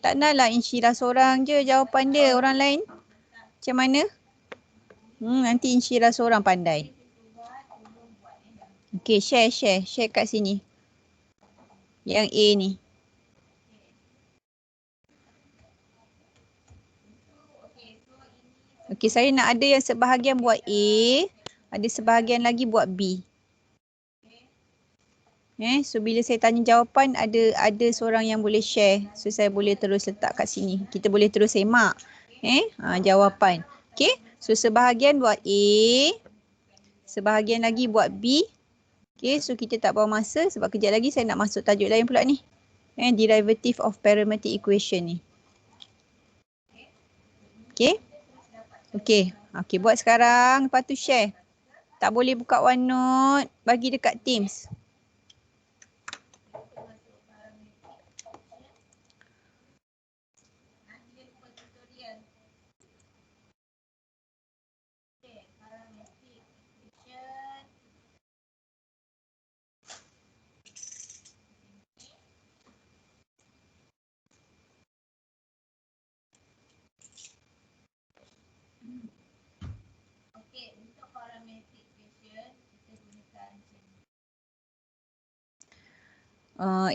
Tak naklah Insyirah seorang je jawapan dia, orang lain macam mana? Nanti Insyirah seorang pandai. Okey, share kat sini. Yang A ni. Okey, saya nak ada yang sebahagian buat A, ada sebahagian lagi buat B. So bila saya tanya jawapan ada seorang yang boleh share. So saya boleh terus letak kat sini. Kita boleh terus semak jawapan. Okey, so sebahagian buat A, sebahagian lagi buat B. Okey, so kita tak bawa masa sebab kejap lagi saya nak masuk tajuk lain pula ni. Derivative of parametric equation ni. Okey. Okey, buat sekarang, lepas tu share. Tak boleh buka OneNote, bagi dekat Teams.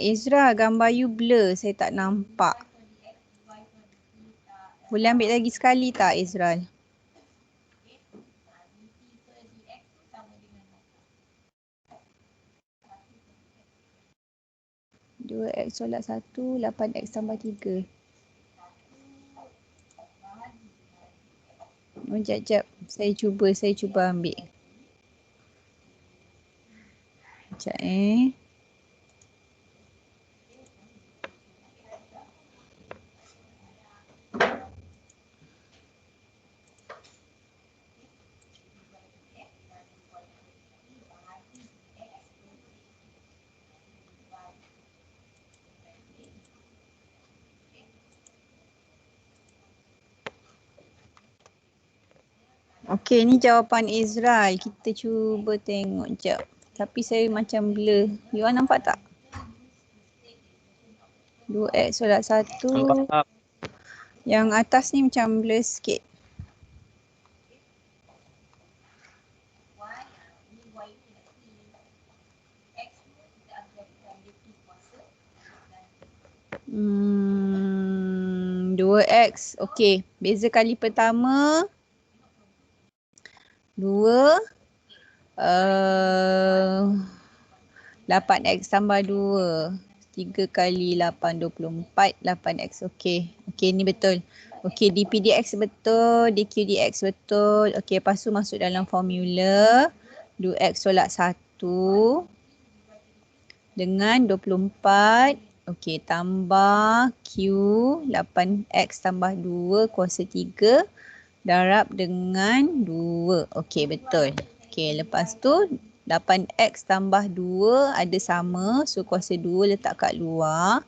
Ezra, gambar you blur. Saya tak nampak. Boleh ambil lagi sekali tak, Ezra? Dua X tolak 1, 8X tambah 3. Jap. Saya cuba ambil. Sekejap Okey, ni jawapan Israel. Kita cuba tengok jap. Tapi saya macam blur. You all nampak tak? 2x solat 1. Nampak. Yang atas ni macam blur sikit. Hmm, 2x. Okey, beza kali pertama 2 8x tambah 2. 3 kali 8, 24. 8x. Okey. Okey, ni betul. Okey, dpdx betul. dqdx betul. Okey, lepas tu masuk dalam formula. 2x tolak 1 dengan 24. Okey, tambah Q 8x tambah 2 kuasa 3 darab dengan 2. Okey, betul. Okey, lepas tu 8x tambah 2 ada sama. So, kuasa 2 letak kat luar.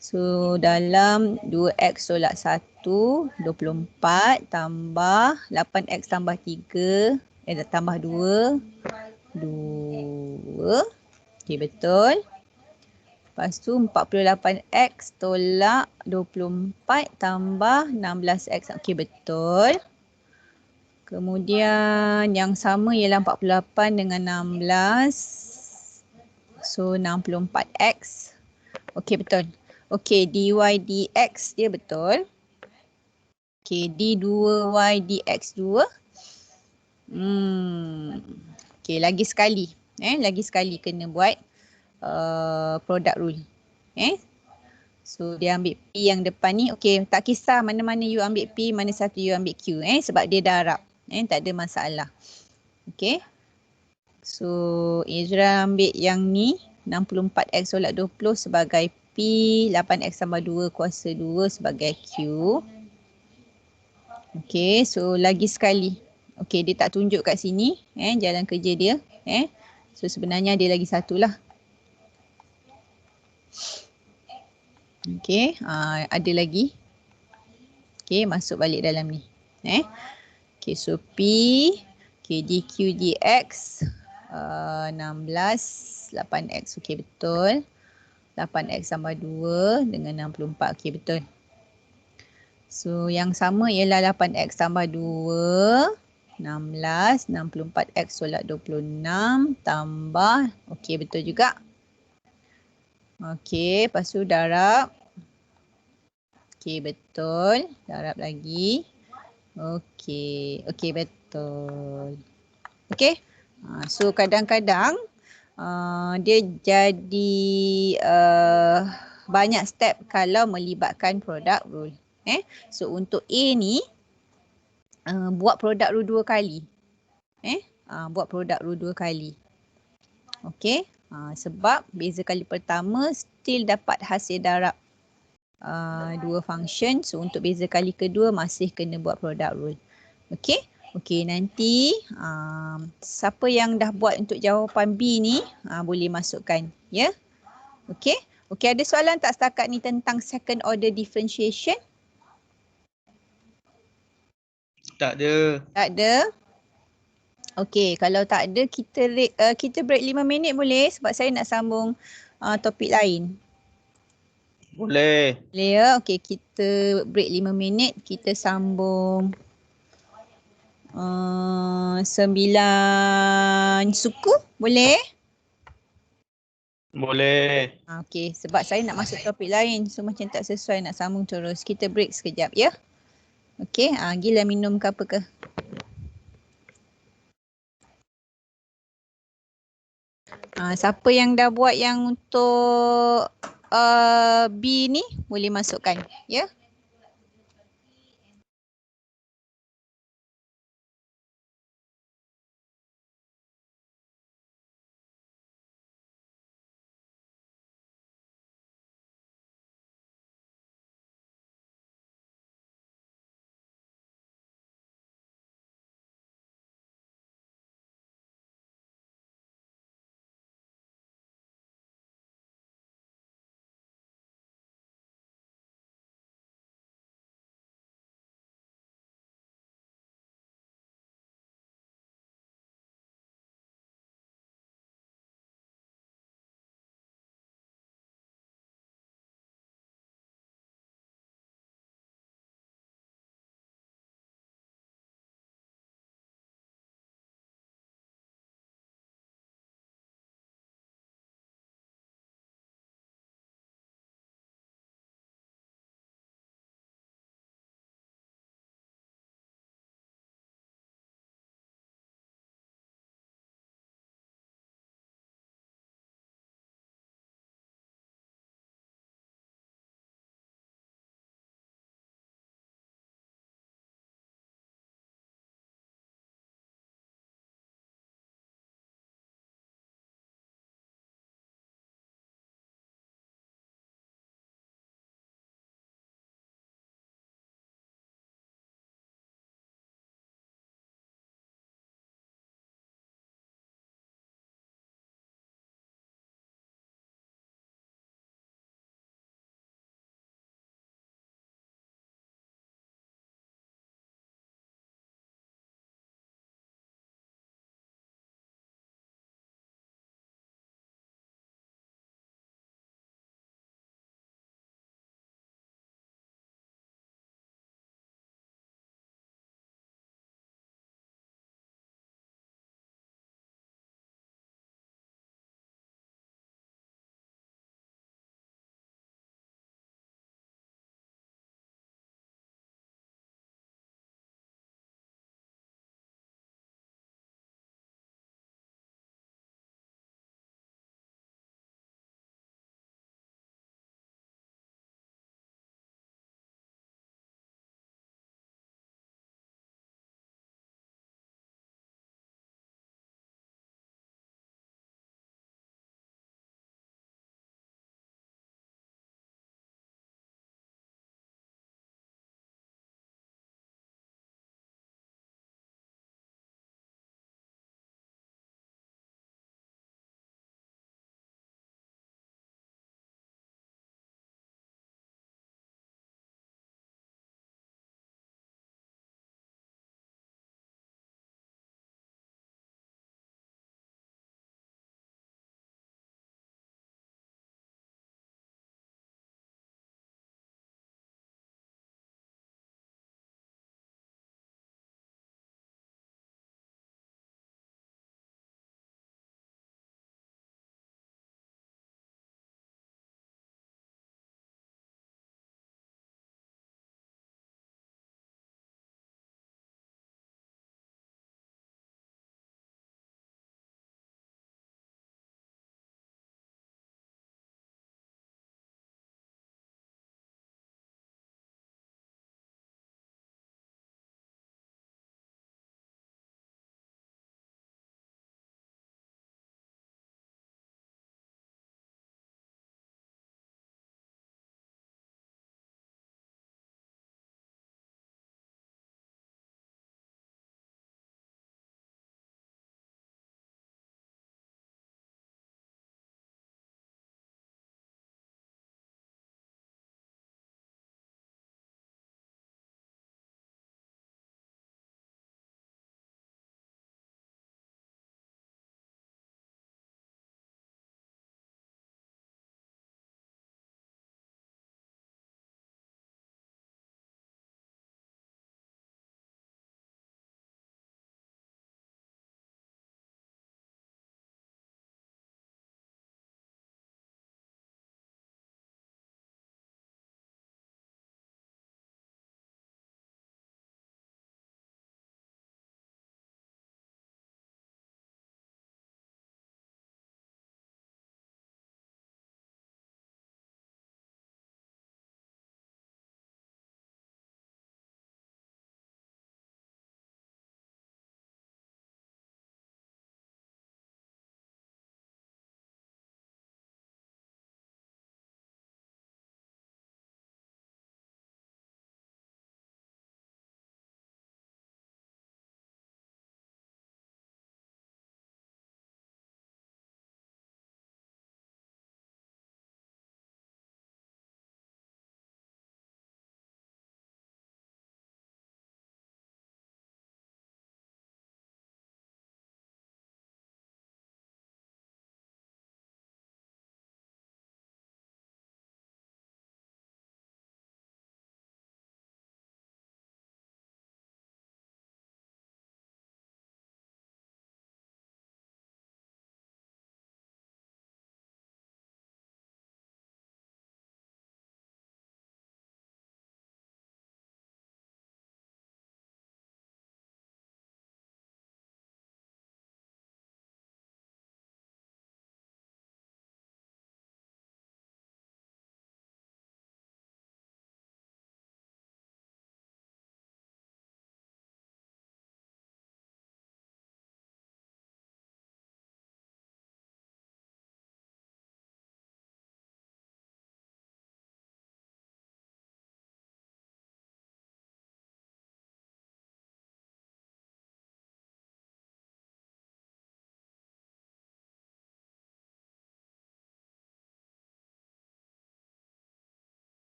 So, dalam 2x tolak 1, 24 tambah 8x tambah 3, tambah 2, 2. Okey, betul. Lepas tu 48x tolak 24 tambah 16x. Okey, betul. Kemudian yang sama ialah 48 dengan 16. So 64x. Okey, betul. Okey, dy dx dia betul. Okey, d2y dx2. Okey, lagi sekali. Lagi sekali kena buat product rule. So dia ambil P yang depan ni. Okey, tak kisah mana-mana you ambil P, mana satu you ambil Q. Sebab dia darab. Tak ada masalah. Okey. So Izra ambil yang ni 64x tolak 20 sebagai P, 8x tambah 2 kuasa 2 sebagai Q. Okey, so lagi sekali. Okey, dia tak tunjuk kat sini jalan kerja dia. So sebenarnya ada lagi satu lah. Okey, ada lagi. Okey, masuk balik dalam ni. Okey, so P, okay, dq dx 16, 8x. Okey, betul. 8x tambah 2 dengan 64. Okey, betul. So, yang sama ialah 8x tambah 2, 16, 64x tolak 26 tambah. Okey, betul juga. Okey, lepas tu darab. Okey, betul. Darab lagi. Okey, okey, betul. Okey. So kadang-kadang dia jadi banyak step kalau melibatkan product rule. So untuk A ni buat product rule 2 kali. Buat product rule 2 kali. Okey. Sebab beza kali pertama still dapat hasil darab dua function. So untuk beza kali kedua masih kena buat product rule. Okey. Okey, nanti siapa yang dah buat untuk jawapan B ni boleh masukkan. Ya. Okey. Okey, ada soalan tak setakat ni tentang second order differentiation? Tak ada. Tak ada. Okey, kalau tak ada kita break 5 minit boleh sebab saya nak sambung topik lain. Boleh. Boleh ya? Okey, kita break 5 minit, kita sambung 9 suku, boleh? Boleh. Okey, sebab saya nak masuk topik lain. So macam tak sesuai nak sambung terus. Kita break sekejap ya. Okey, gila minum ke apa ke? Siapa yang dah buat yang untuk B ni boleh masukkan ya.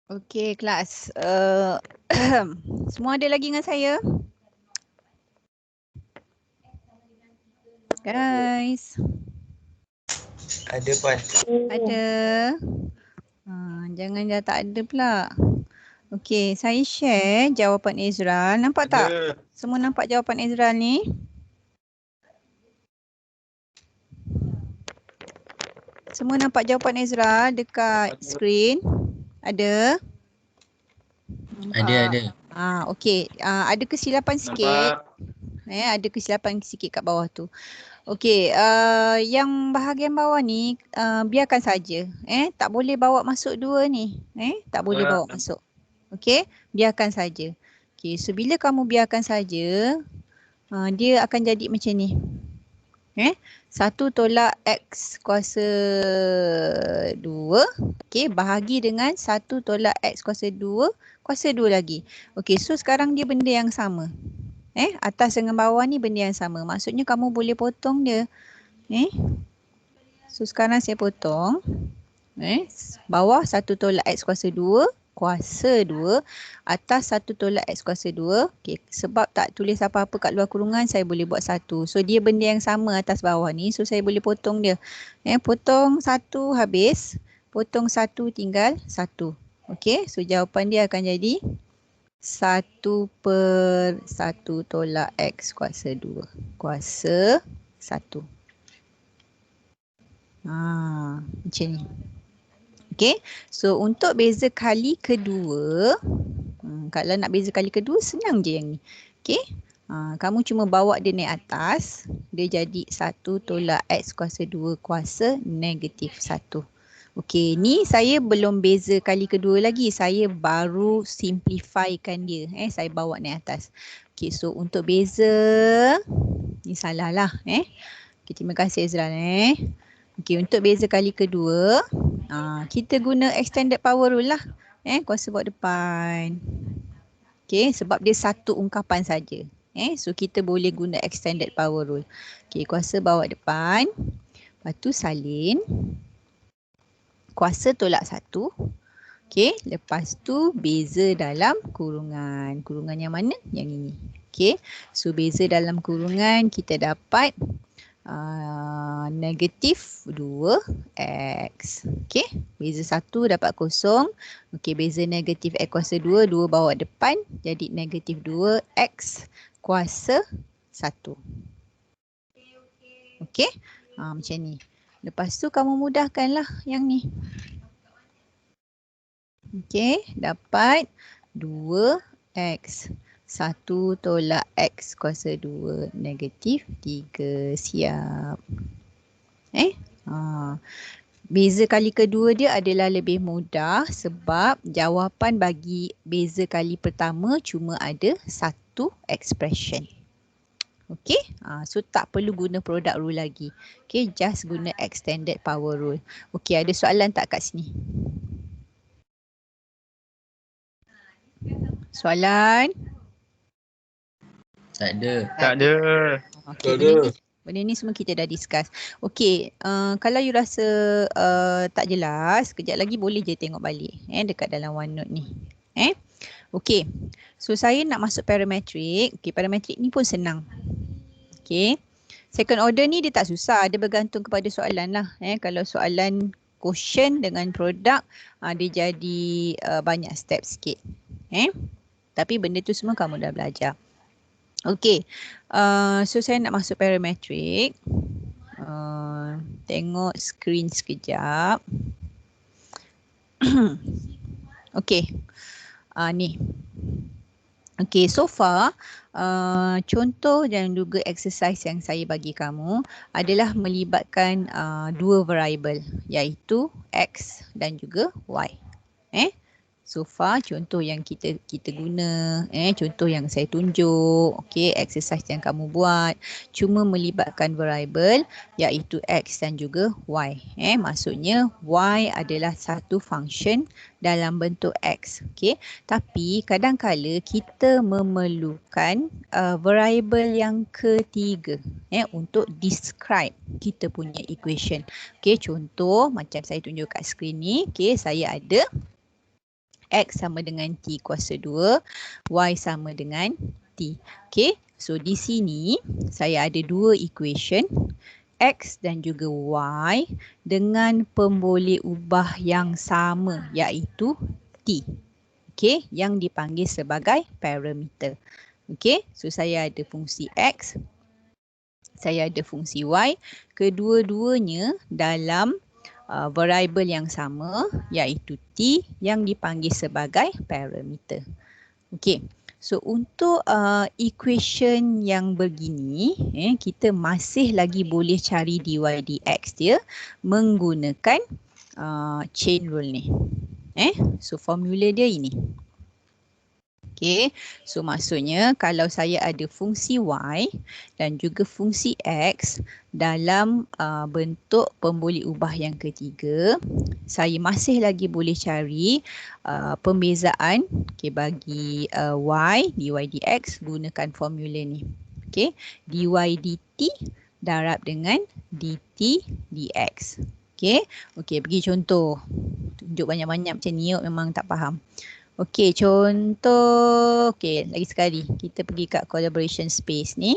Okey kelas. Semua ada lagi dengan saya? Guys, Ada Puan. ada. Jangan dah tak ada pula. Okey, saya share jawapan Ezra. Nampak tak? Ada. Semua nampak jawapan Ezra ni? Semua nampak jawapan Ezra dekat skrin? Ada? Ada. Okey. Ada kesilapan sikit. Nampak. Ada kesilapan sikit kat bawah tu. Okey, yang bahagian bawah ni biarkan saja. Tak boleh bawa masuk dua ni. Tak boleh bawa masuk. Okey, biarkan saja. Okey, so bila kamu biarkan saja, dia akan jadi macam ni. 1 tolak X kuasa 2. Okey, bahagi dengan 1 tolak X kuasa 2 kuasa 2 lagi. Okey, so sekarang dia benda yang sama. Atas dengan bawah ni benda yang sama. Maksudnya kamu boleh potong dia. So sekarang saya potong. Bawah 1 tolak X kuasa 2 kuasa 2. Atas 1 tolak X kuasa 2. Okay, sebab tak tulis apa-apa kat luar kurungan, saya boleh buat 1. So dia benda yang sama atas bawah ni. So saya boleh potong dia. Potong 1 habis. Potong 1 tinggal 1. Okay, so jawapan dia akan jadi 1/1 tolak X kuasa 2 kuasa 1. Macam ni. Okay, so untuk beza kali kedua, kalau nak beza kali kedua senang je yang ni. Okay, kamu cuma bawa dia naik atas, dia jadi 1 tolak X kuasa 2 kuasa negatif 1. Okey, ni saya belum beza kali kedua lagi. Saya baru simplifykan dia. Saya bawa naik atas. Okey, so untuk beza, ni salah lah. Okay, terima kasih Ezra. Okey, untuk beza kali kedua, kita guna extended power rule lah. Kuasa bawa depan. Okey, sebab dia satu ungkapan saja. So kita boleh guna extended power rule. Okey, kuasa bawa depan. Lepas tu salin. Kuasa tolak 1. Okey, lepas tu beza dalam kurungan. Kurungan yang mana? Yang ini. Okey, so beza dalam kurungan kita dapat negatif 2x. Okey, beza 1 dapat kosong. Okey, beza negatif x kuasa 2, 2 bawa depan. Jadi negatif 2x kuasa 1. Okey, macam ni. Lepas tu kamu mudahkanlah yang ni. Okey, dapat 2x. 1 tolak x kuasa 2 negatif 3. Siap. Beza kali kedua dia adalah lebih mudah sebab jawapan bagi beza kali pertama cuma ada satu expression. Okey, so tak perlu guna product rule lagi. Okey, just guna extended power rule. Okey, ada soalan tak kat sini? Soalan? Tak ada. Tak ada. Okey, benda ni semua kita dah discuss. Okey, kalau you rasa tak jelas, kejap lagi boleh je tengok balik dekat dalam OneNote ni. Okey, so saya nak masuk parametric. Okey, parametric ni pun senang. Okey, second order ni dia tak susah, dia bergantung kepada soalan lah. Kalau soalan quotient dengan produk, dia jadi banyak step sikit. Tapi benda tu semua kamu dah belajar. Okey, so saya nak masuk parametric. Tengok screen sekejap. Okey, ni. Okey, so far contoh dan juga exercise yang saya bagi kamu adalah melibatkan dua variable, iaitu X dan juga Y. So far contoh yang kita guna, contoh yang saya tunjuk, okey, exercise yang kamu buat cuma melibatkan variable iaitu X dan juga Y. Maksudnya Y adalah satu function dalam bentuk X, okey. Tapi kadang-kala kita memerlukan variable yang ketiga untuk describe kita punya equation. Okey, contoh macam saya tunjuk kat skrin ni, okey, saya ada X sama dengan T kuasa 2, Y sama dengan T. Okay, so di sini saya ada dua equation, X dan juga Y dengan pemboleh ubah yang sama iaitu T. Okay, yang dipanggil sebagai parameter. Okay, so saya ada fungsi X, saya ada fungsi Y, kedua-duanya dalam variable yang sama iaitu T yang dipanggil sebagai parameter. Okey. So untuk equation yang begini, kita masih lagi boleh cari dy dx dia menggunakan chain rule ni. So formula dia ini. Okay, so maksudnya kalau saya ada fungsi Y dan juga fungsi X dalam bentuk pemboleh ubah yang ketiga, saya masih lagi boleh cari pembezaan bagi Y, dy dx gunakan formula ni. Okay, dy dt darab dengan dt dx. Okay, bagi contoh. Tunjuk banyak-banyak macam ni memang tak faham. Okey, contoh. Okey, lagi sekali. Kita pergi kat collaboration space ni.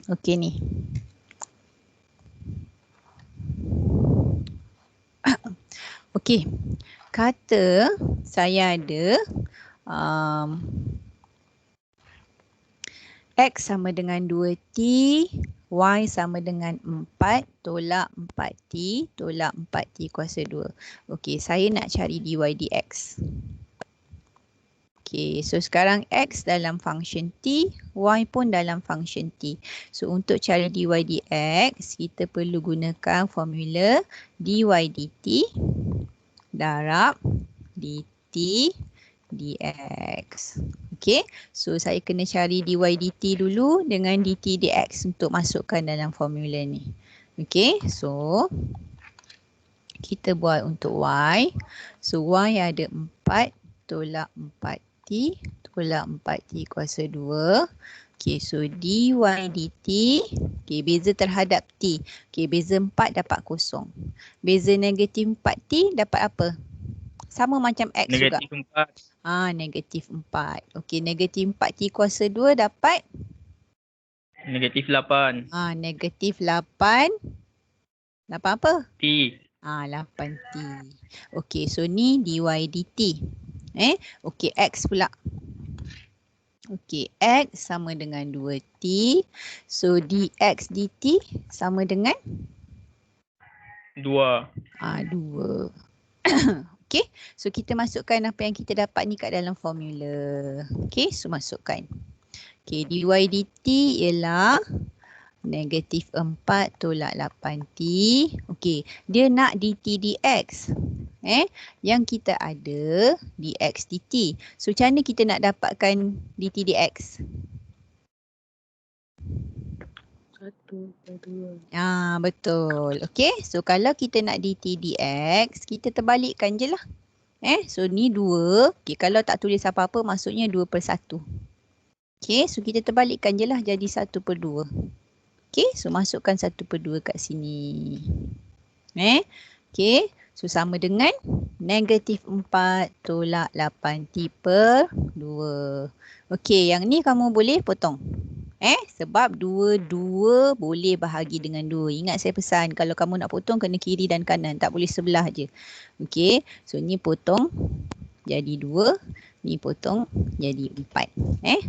Okey ni. Okey. Kata saya ada X sama dengan 2T, Y sama dengan 4 tolak 4T tolak 4T kuasa 2. Okey, saya nak cari dy dx. Okey, so sekarang X dalam function T, Y pun dalam function T. So untuk cari dy dx, kita perlu gunakan formula dy dt darab dt dx. Okey, so saya kena cari dy dt dulu dengan dt dx untuk masukkan dalam formula ni. Okey, so kita buat untuk y. So y ada 4 tolak 4t tolak 4t kuasa 2. Okey, so dy dt, okey, beza terhadap t. Okey, beza 4 dapat kosong. Beza negatif 4t dapat apa? Sama macam X Negatif juga. 4. Negatif 4. Okey, negatif 4T kuasa 2 dapat? Negatif 8. Negatif 8. 8 apa? T. 8T. Okey, so ni dy dt. Okey, X pula. Okey, X sama dengan 2T. So dx dt sama dengan? 2. 2. Okey, so kita masukkan apa yang kita dapat ni kat dalam formula. Okey, so masukkan. Okey, dy dt ialah negatif 4 tolak 8t. Okey, dia nak dt dx. Yang kita ada dx dt. So macam mana kita nak dapatkan dt dx? 1/2. Betul. Okey, so kalau kita nak dt dx, kita terbalikkan je lah. So ni 2. Okey, kalau tak tulis apa-apa maksudnya 2/1. Okey, so kita terbalikkan je lah jadi 1/2. Okey, so masukkan 1/2 kat sini. Okey, so sama dengan negatif 4 tolak 8t/2. Okey, yang ni kamu boleh potong. Sebab 2 boleh bahagi dengan 2. Ingat saya pesan, kalau kamu nak potong kena kiri dan kanan, tak boleh sebelah je. Okey, so ni potong jadi 2, ni potong jadi 4.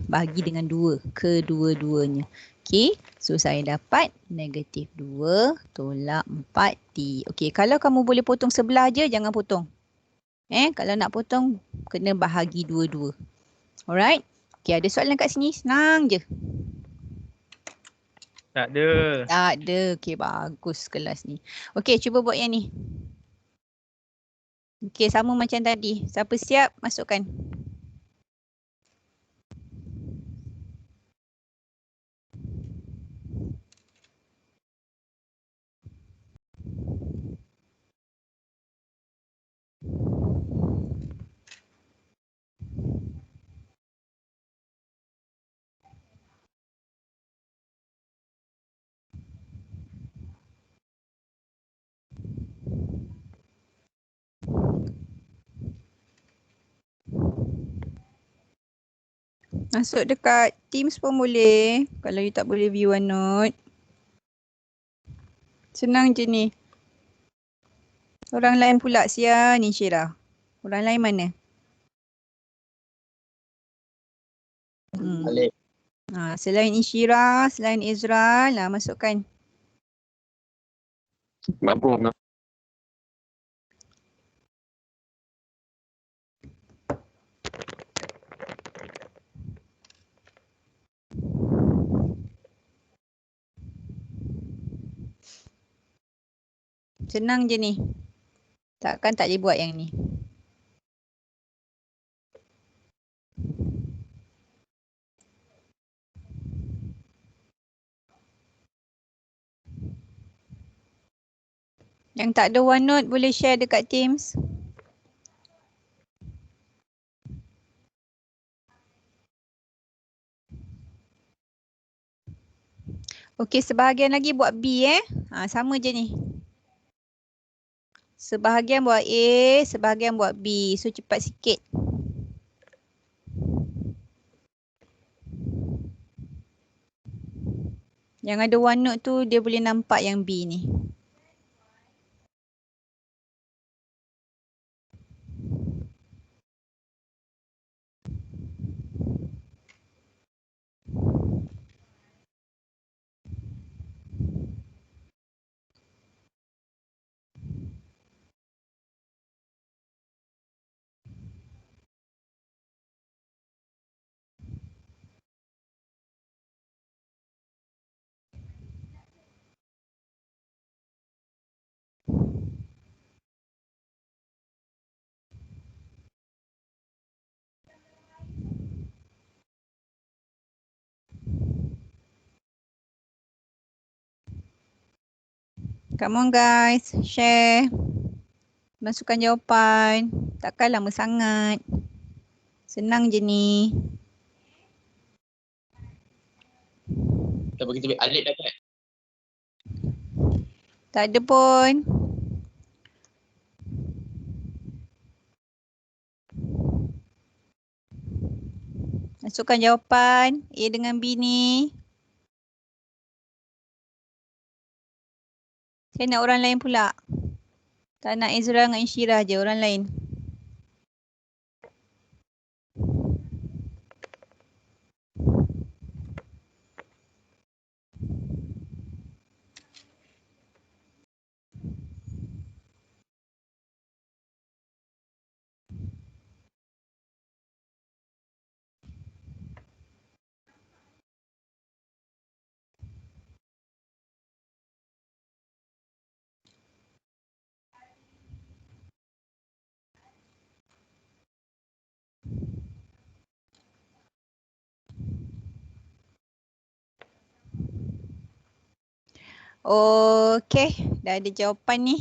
Bahagi dengan 2 kedua-duanya. Okey, so saya dapat negatif 2 tolak 4t. Okey, kalau kamu boleh potong sebelah je, jangan potong. Kalau nak potong, kena bahagi dua-dua. Alright. Okey, ada soalan kat sini? Senang je. Tak ada. Tak ada. Okey, bagus kelas ni. Okey, cuba buat yang ni. Okey, sama macam tadi. Siapa siap, masukkan. Masuk dekat Teams pun boleh. Kalau you tak boleh view OneNote. Senang je ni. Orang lain pula Sia ni Syirah. Orang lain mana? Alif. Selain Insyirah, selain Izral, masukkan. Mampu. Senang je ni. Takkan tak boleh buat yang ni. Yang tak ada OneNote boleh share dekat Teams. Okey, sebahagian lagi buat B sama je ni. Sebahagian buat A, sebahagian buat B. So cepat sikit. Yang ada OneNote tu dia boleh nampak yang B ni. Come on guys, share. Masukkan jawapan. Takkan lama sangat. Senang je ni. Kita bagi tubik Alif dah kan? Tak ada pun. Masukkan jawapan A dengan B ni. Saya nak orang lain pula. Tak nak Izra dengan Insyirah je, orang lain. Okey, dah ada jawapan ni.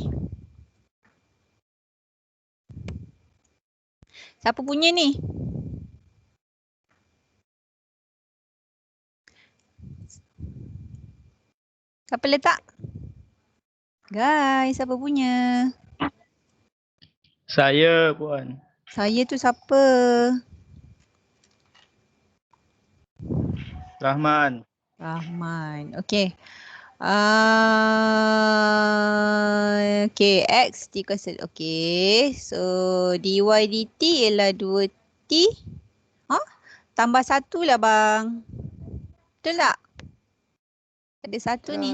Siapa punya ni? Siapa letak? Guys, siapa punya? Saya puan. Saya tu siapa? Rahman. Rahman. Okey. Okay, X dikosong. Okay, so dy dt ialah 2t. Tambah 1 lah bang. Betul tak? Ada 1 ni.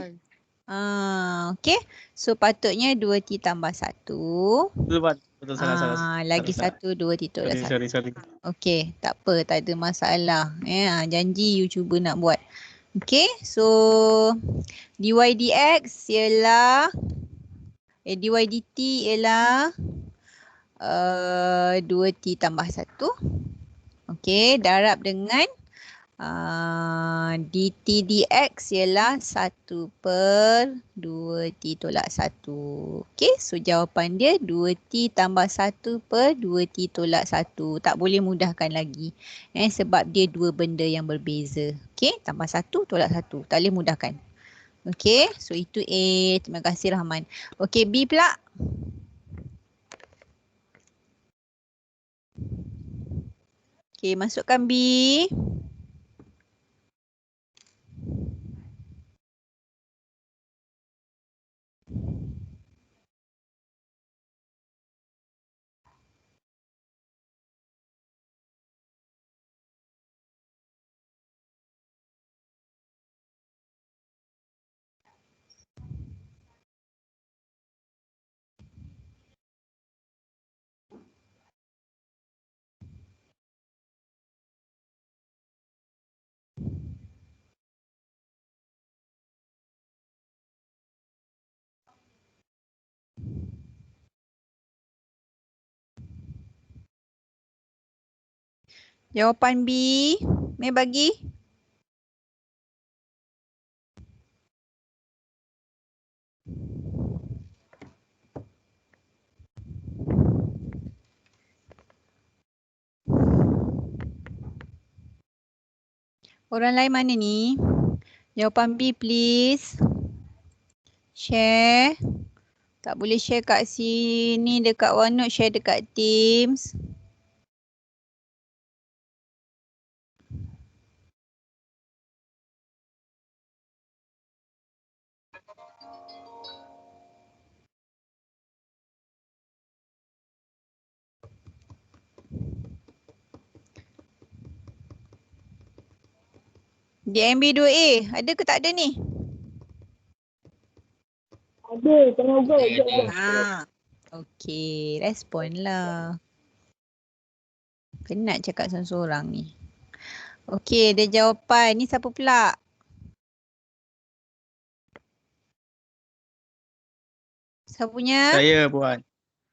Okay, so patutnya 2t tambah 1. Betul puan. Betul salah. Lagi 1, 2t tu lah 1. Sorry. Okay, tak apa, tak ada masalah. Janji you cuba nak buat. Okay, so dy dx ialah dy dt ialah 2t tambah 1. Okay, darab dengan dt dx ialah 1/2t tolak 1. Okay, so jawapan dia 2t tambah 1/2t tolak 1. Tak boleh mudahkan lagi. Sebab dia dua benda yang berbeza. Okay, tambah 1 tolak 1. Tak boleh mudahkan. Okay, so itu A. Terima kasih Rahman. Okay, B pula. Okay, masukkan B. Jawapan B. Mai bagi. Orang lain mana ni? Jawapan B please. Share. Tak boleh share kat sini dekat OneNote, share dekat Teams. DMB 2A, ada ke tak ada ni? Ada, tengah buat je. Okey, respon lah. Penat cakap seorang-seorang ni. Okey, ada jawapan. Ni siapa pula? Siapa punya? Saya Puan.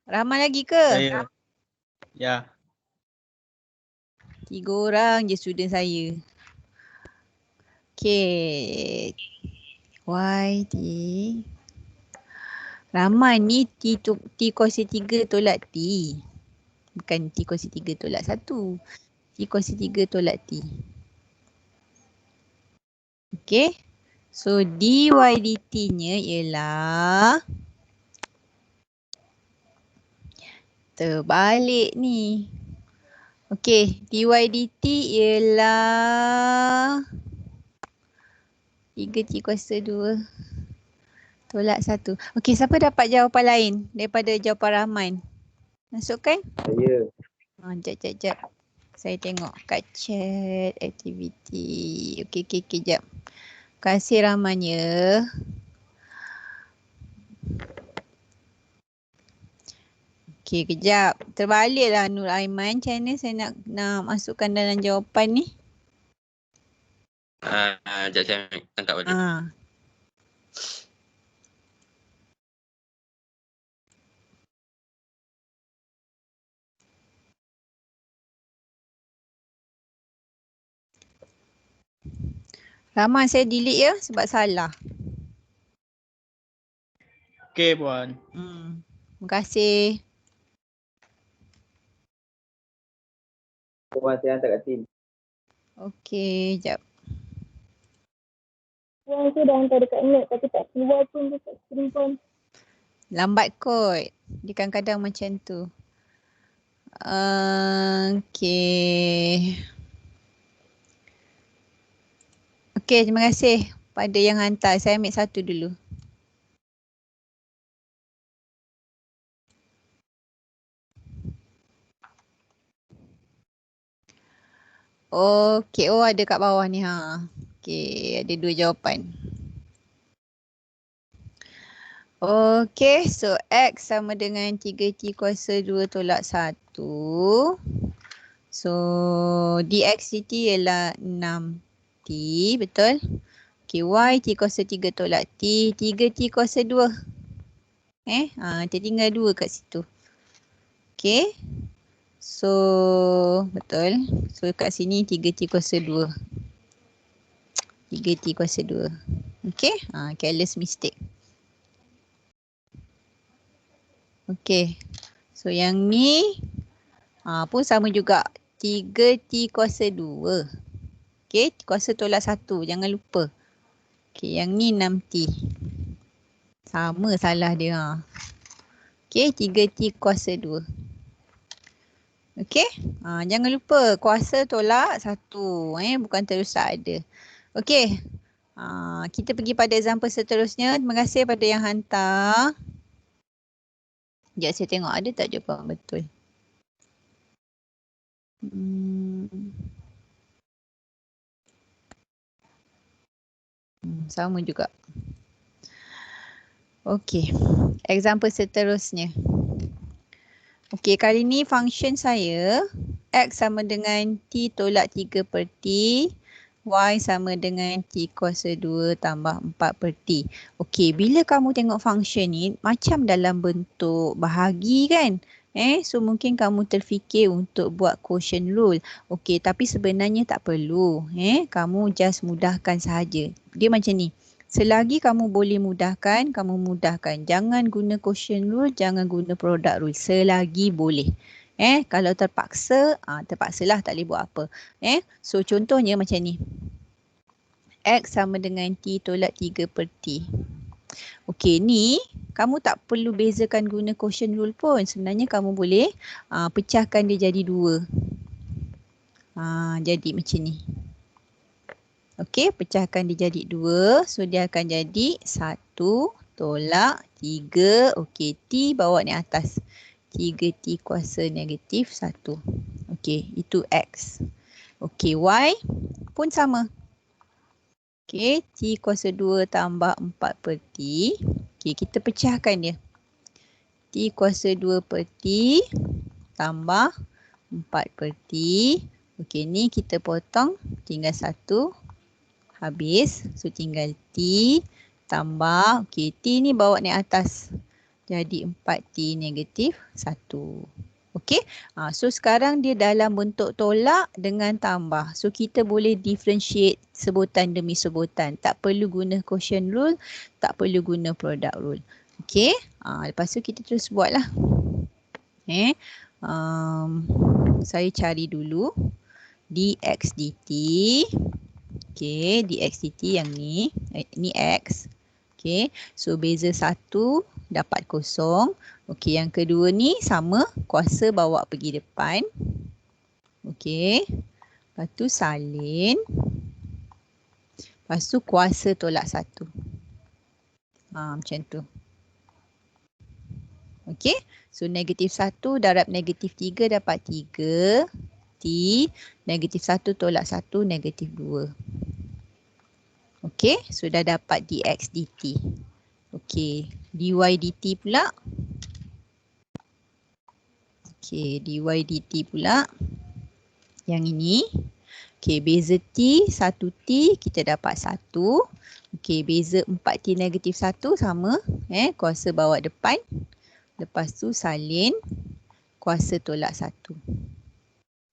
Ramai lagi ke? Saya. Ya. 3 orang je student saya. Okey. YT. Ramai ni T kuasa 3 tolak T. Bukan T kuasa 3 tolak 1. T kuasa 3 tolak T. Okey. So dy dt nya ialah terbalik ni. Okey, dy dt ialah 3T kuasa 2 tolak 1. Okey, siapa dapat jawapan lain daripada jawapan Rahman? Masukkan? Saya. Jap. Saya tengok kat chat aktiviti. Okey, jap. Terima kasih Rahman ya. Okey, kejap. Terbaliklah Nur Aiman. Macam mana saya nak masukkan dalam jawapan ni? Sekejap saya tangkap balik. Rahman, saya delete ya sebab salah. Okey Puan. Terima kasih. Puan saya hantar kat team. Okey, jap. Puan tu dah hantar dekat net tapi tak keluar pun dekat screen Puan. Lambat kot. Dia kadang-kadang macam tu. Okey. Okey, terima kasih pada yang hantar. Saya ambil satu dulu. Okey, ada kat bawah ni ha. Okey, ada 2 jawapan. Okey, so X sama dengan 3T kuasa 2 tolak 1. So, dx dt ialah 6T, betul? Okey, Y T kuasa 3 tolak T, 3T kuasa 2. Tertinggal 2 kat situ. Okey. So, betul. So, kat sini 3T kuasa 2. 3T kuasa 2. Okey. Careless mistake. Okey. So, yang ni pun sama juga. 3T kuasa 2. Okey. Kuasa tolak 1. Jangan lupa. Okey. Yang ni 6T. Sama salah dia. Okey. 3T kuasa 2. Okey. Jangan lupa. Kuasa tolak 1. Bukan terus tak ada. Okey. Kita pergi pada example seterusnya. Terima kasih pada yang hantar. Sekejap saya tengok ada tak jawapan betul. Sama juga. Okey. Example seterusnya. Okey, kali ni function saya X sama dengan T tolak 3 per T. Y sama dengan T kuasa 2 tambah 4 per T. Okey, bila kamu tengok function ni macam dalam bentuk bahagi kan? So mungkin kamu terfikir untuk buat quotient rule. Okey, tapi sebenarnya tak perlu. Kamu just mudahkan sahaja. Dia macam ni. Selagi kamu boleh mudahkan, kamu mudahkan. Jangan guna quotient rule, jangan guna product rule. Selagi boleh. Kalau terpaksa, terpaksalah tak boleh buat apa. So contohnya macam ni. X sama dengan T tolak 3/T. Okey, ni kamu tak perlu bezakan guna quotient rule pun. Sebenarnya kamu boleh pecahkan dia jadi 2. Jadi macam ni. Okey, pecahkan dia jadi 2. So dia akan jadi 1 tolak 3. Okey, T bawa ni atas. 3T kuasa negatif 1. Okey, itu X. Okey, Y pun sama. Okey, T kuasa 2 tambah 4/T. Okey, kita pecahkan dia. T kuasa 2/T tambah 4/T. Okey, ni kita potong. Tinggal 1. Habis. So, tinggal T tambah. Okey, T ni bawa ni atas. Jadi 4T negatif 1. Okey, so sekarang dia dalam bentuk tolak dengan tambah. So kita boleh differentiate sebutan demi sebutan. Tak perlu guna quotient rule, tak perlu guna product rule. Okey, lepas tu kita terus buatlah. Saya cari dulu dx dt. Okey, dx dt yang ni. Ni x. Okey, so beza 1 dapat 0. Okey, yang kedua ni sama, kuasa bawa pergi depan. Okey. Lepas tu salin. Lepas tu kuasa tolak 1. Macam tu. Okey. So negatif 1 darab negatif 3 dapat 3. T. Negatif 1 tolak 1 negatif 2. Okey. So dah dapat dx dt. Okey. dy dt pula. Okey, dy dt pula. Yang ini. Okey, beza T, 1T, kita dapat 1. Okey, beza 4T negatif 1 sama. Kuasa bawa depan. Lepas tu salin. Kuasa tolak 1.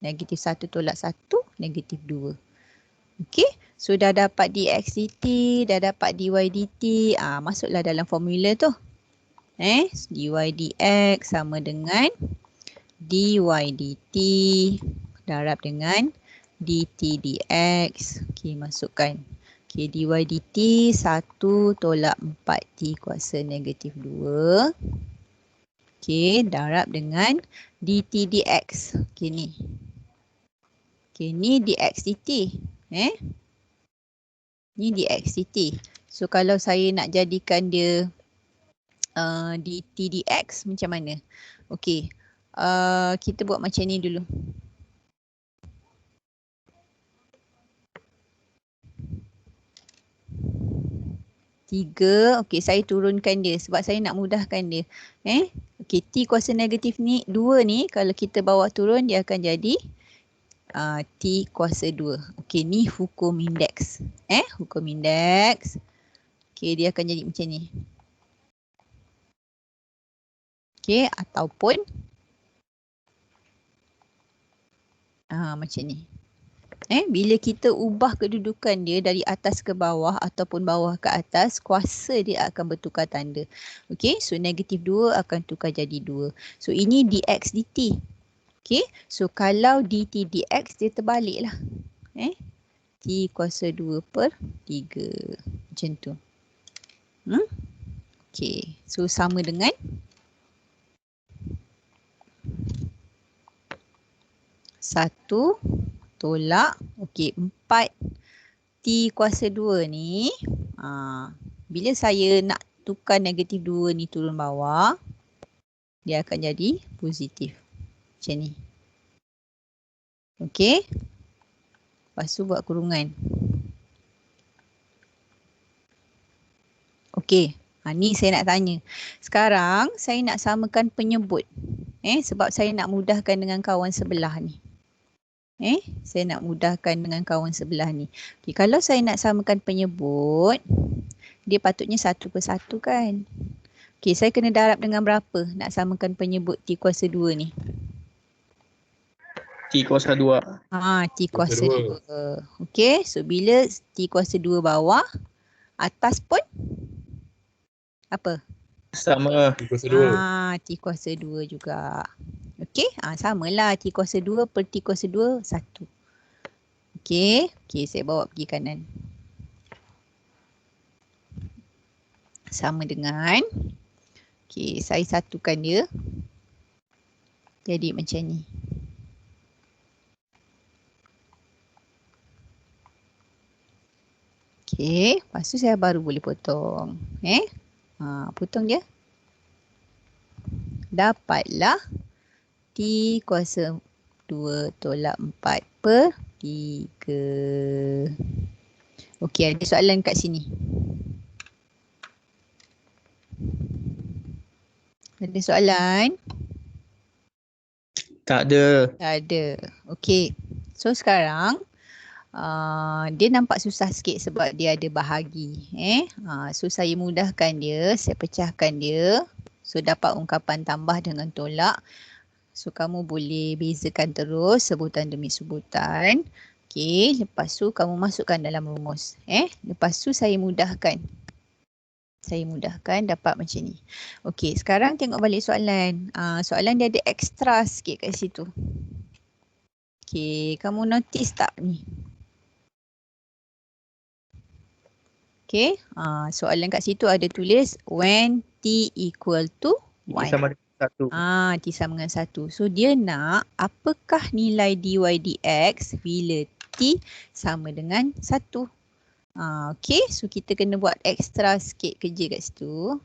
Negatif 1 tolak 1, negatif 2. Okey, so dah dapat dx dt, dah dapat dy dt. Masuklah dalam formula tu. Dy dx sama dengan dy dt darab dengan dt dx. Okey, masukkan. Okey, dy dt 1 tolak 4t kuasa negatif 2. Okey, darab dengan dt dx. Okey, ni. Okey, ni dx dt. Ni dx dt. So, kalau saya nak jadikan dia dt dx macam mana? Okey. Kita buat macam ni dulu. Tiga. Okey, saya turunkan dia sebab saya nak mudahkan dia. Okey, T kuasa negatif ni, 2 ni kalau kita bawa turun dia akan jadi T kuasa 2. Okey, ni hukum indeks. Hukum indeks. Okey, dia akan jadi macam ni. Okey, ataupun macam ni. Bila kita ubah kedudukan dia dari atas ke bawah ataupun bawah ke atas, kuasa dia akan bertukar tanda. Okey, so negatif 2 akan tukar jadi 2. So ini dx dt. Okey, so kalau dt dx dia terbalik lah. T kuasa 2/3. Macam tu. Okey, so sama dengan 1 tolak, okey, 4 T kuasa 2 ni, bila saya nak tukar negatif 2 ni turun bawah, dia akan jadi positif. Macam ni. Okey. Lepas tu buat kurungan. Okey. Ni saya nak tanya. Sekarang saya nak samakan penyebut. Sebab saya nak mudahkan dengan kawan sebelah ni. Saya nak mudahkan dengan kawan sebelah ni. Okay, kalau saya nak samakan penyebut, dia patutnya 1/1 kan. Okey, saya kena darab dengan berapa nak samakan penyebut T kuasa 2 ni? T kuasa 2. T kuasa 2. Okey, so bila T kuasa 2 bawah, atas pun apa? Sama. T kuasa T kuasa 2 juga. Okey, samalah T kuasa 2 per T kuasa 2, 1. Okey, saya bawa pergi kanan. Sama dengan, saya satukan dia. Jadi macam ni. Okey, lepas tu saya baru boleh potong. Potong dia. Dapatlah T kuasa 2 tolak 4 per 3. Okey, ada soalan kat sini. Ada soalan? Tak ada. Tak ada. Okey. So sekarang dia nampak susah sikit sebab dia ada bahagi. So saya mudahkan dia, saya pecahkan dia. So dapat ungkapan tambah dengan tolak. So kamu boleh bezakan terus sebutan demi sebutan. Okey, lepas tu kamu masukkan dalam rumus. Lepas tu saya mudahkan. Saya mudahkan dapat macam ni. Okey, sekarang tengok balik soalan. Soalan dia ada ekstra sikit kat situ. Okey, kamu notice tak ni? Okey, soalan kat situ ada tulis when T equal to 1. Sama dengan 1. T sama dengan 1. So dia nak apakah nilai dy dx bila T sama dengan 1. Okey, so kita kena buat ekstra sikit kerja kat situ.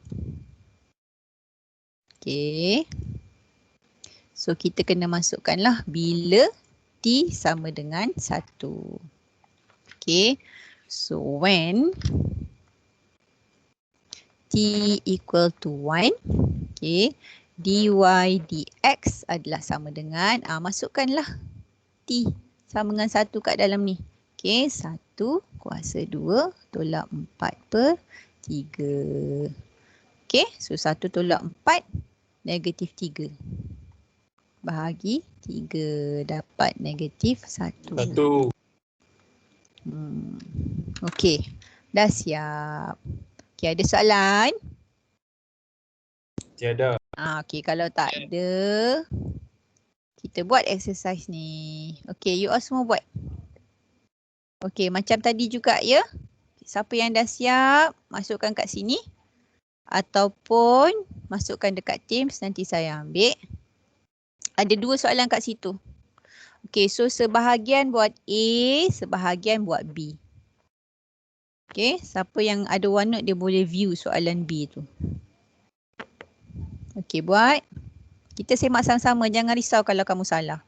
Okey. So kita kena masukkanlah bila T sama dengan 1. Okey. So when T equal to 1, okey, dy dx adalah sama dengan, masukkanlah T sama dengan 1 kat dalam ni. Okey, 1 kuasa 2 tolak 4 per 3. Okey, so 1 tolak 4, negatif 3. Bahagi 3, dapat negatif 1. Okey, dah siap. Okey, ada soalan? Tiada. Okey, kalau tak ada, kita buat exercise ni. Okey, you all semua buat. Okey, macam tadi juga ya. Siapa yang dah siap, masukkan kat sini. Ataupun masukkan dekat Teams, nanti saya ambil. Ada 2 soalan kat situ. Okey, so sebahagian buat A, sebahagian buat B. Okey, siapa yang ada OneNote dia boleh view soalan B tu. Okey, buat. Kita semak sama-sama, jangan risau kalau kamu salah.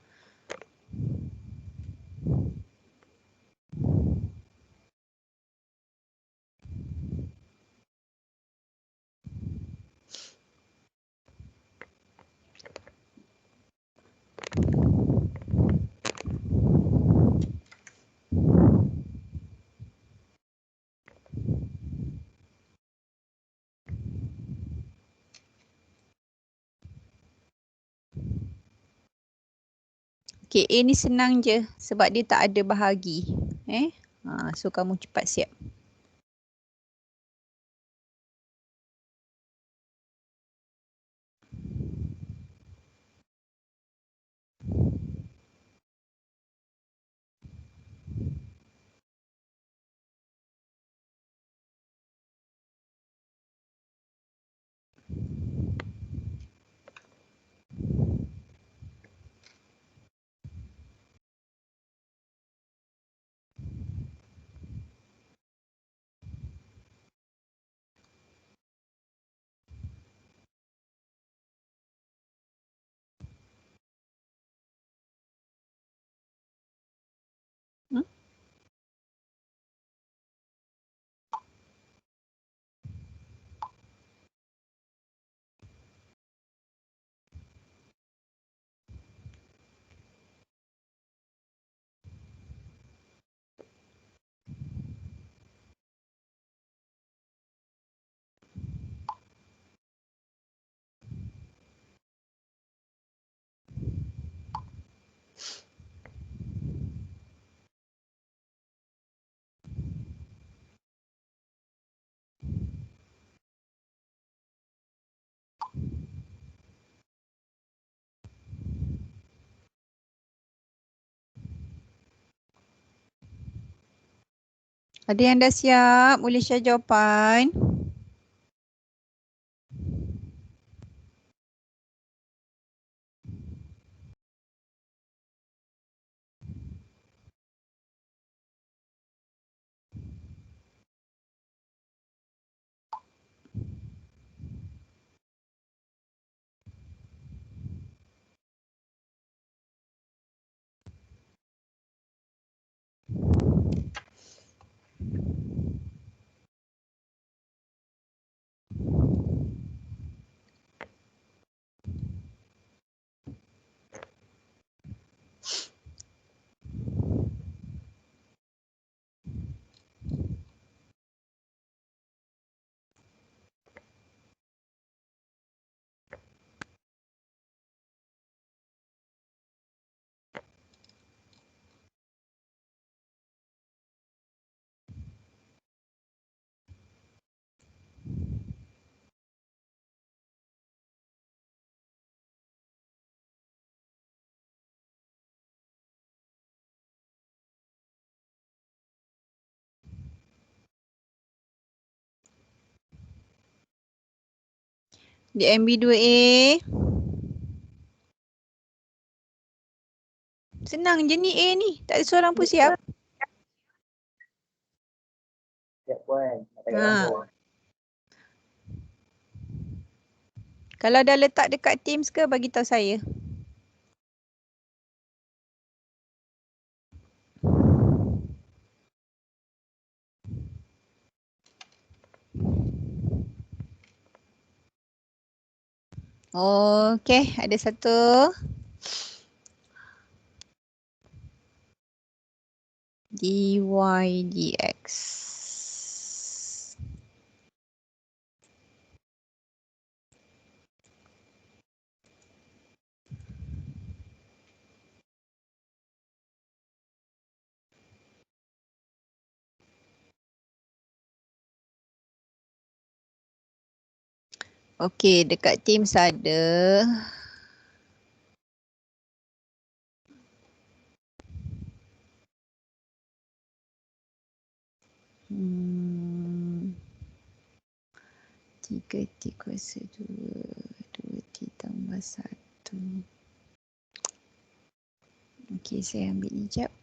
Okey, A ni senang je sebab dia tak ada bahagi. So kamu cepat siap. Ada yang dah siap? Boleh share jawapan. Di MB2A. Senang je ni A ni. Tak ada seorang pun siap. Siap puan. Ha. Kalau dah letak dekat Teams ke, bagi tahu saya. Okey, ada satu. dy dx. Okey, dekat Teams ada. Tiga T kuasa 2 T tambah 1. Okey, saya ambil ni jap.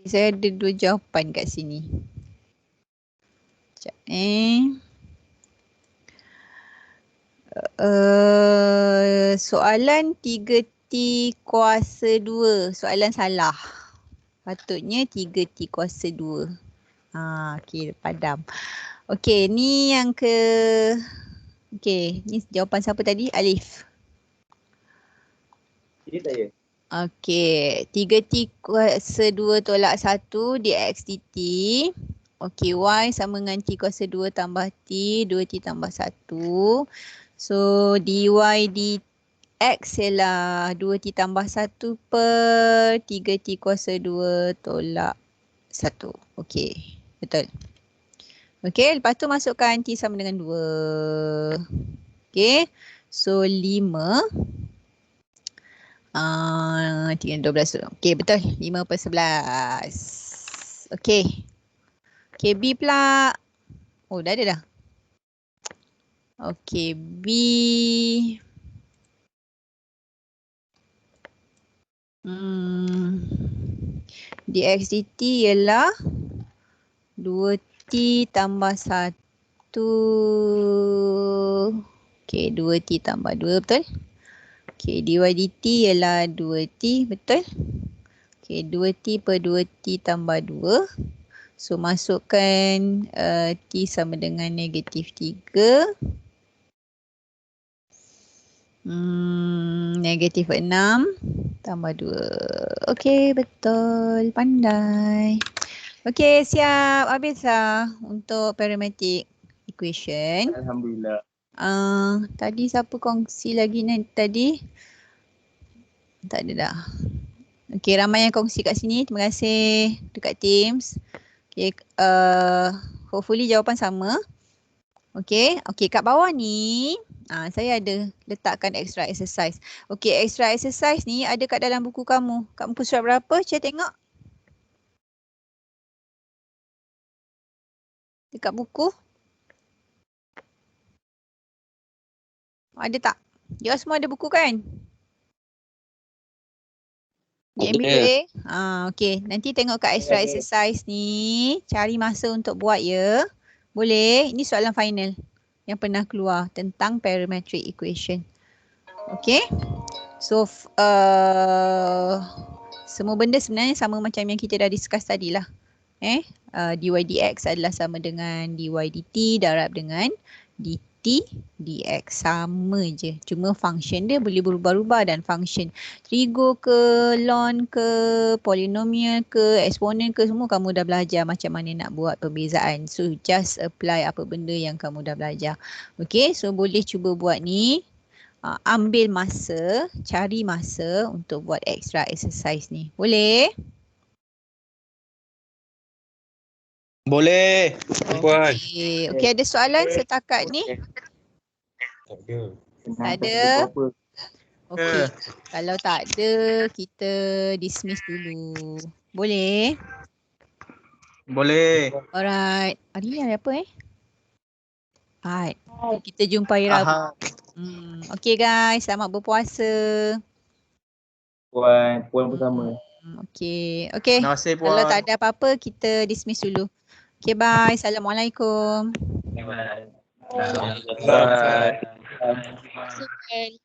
Saya ada dua jawapan kat sini. Sekejap soalan 3T kuasa 2. Soalan salah. Patutnya 3T kuasa 2. Okey, padam. Okey, ni yang ke... Okey, ni jawapan siapa tadi? Alif. Ini saya. Okey, 3T kuasa 2 tolak 1 dx dt. Okey, y sama dengan T kuasa 2 tambah T, 2T tambah 1. So, dy dx ialah 2T tambah 1 per 3T kuasa 2 tolak 1. Okey, betul. Okey, lepas tu masukkan T sama dengan 2. Okey, so 5. 12. Okey, betul. 5 per 11. Okey. Okey, B pula. Oh, dah ada dah. Okey, B. Dx dt ialah 2T tambah 1. Okey, 2T tambah 2, betul? Okey, dy dt ialah 2T, betul? Okey, 2T per 2T tambah 2. So, masukkan T sama dengan negatif 3. Negatif 6 tambah 2. Okey, betul. Pandai. Okey, siap. Habis lah untuk parametric equation. Alhamdulillah. Tadi siapa kongsi lagi ni tadi? Tak ada dah. Okey, ramai yang kongsi kat sini. Terima kasih dekat Teams. Okey, hopefully jawapan sama. Okey, kat bawah ni saya ada letakkan extra exercise. Okey, extra exercise ni ada kat dalam buku kamu. Kat muka surat berapa? Cik tengok. Dekat buku. Ada tak? You all semua ada buku kan? Di MBA. Okey, nanti tengok kat extra exercise ni, cari masa untuk buat ya. Boleh? Ini soalan final yang pernah keluar tentang parametric equation. Okey. So semua benda sebenarnya sama macam yang kita dah discuss tadi lah. Dy dx adalah sama dengan dy dt darab dengan dt dx, sama je. Cuma function dia boleh berubah-ubah, dan function trigo ke, ln ke, polinomial ke, eksponen ke, semua kamu dah belajar macam mana nak buat perbezaan. So just apply apa benda yang kamu dah belajar. Okay, so boleh cuba buat ni. Ambil masa, cari masa untuk buat extra exercise ni. Boleh? Boleh. Puan. Okey, ada soalan setakat ni? Tak ada? Okey. Kalau tak ada, kita dismiss dulu. Boleh? Boleh. Alright. Hari ni hari apa Ahad. Kita jumpa hari Rabu. Okey guys, selamat berpuasa. Puan bersama. Okey. Terima kasih Puan. Kalau tak ada apa-apa, kita dismiss dulu. Okey, bye. Assalamualaikum. Bye. Siapa?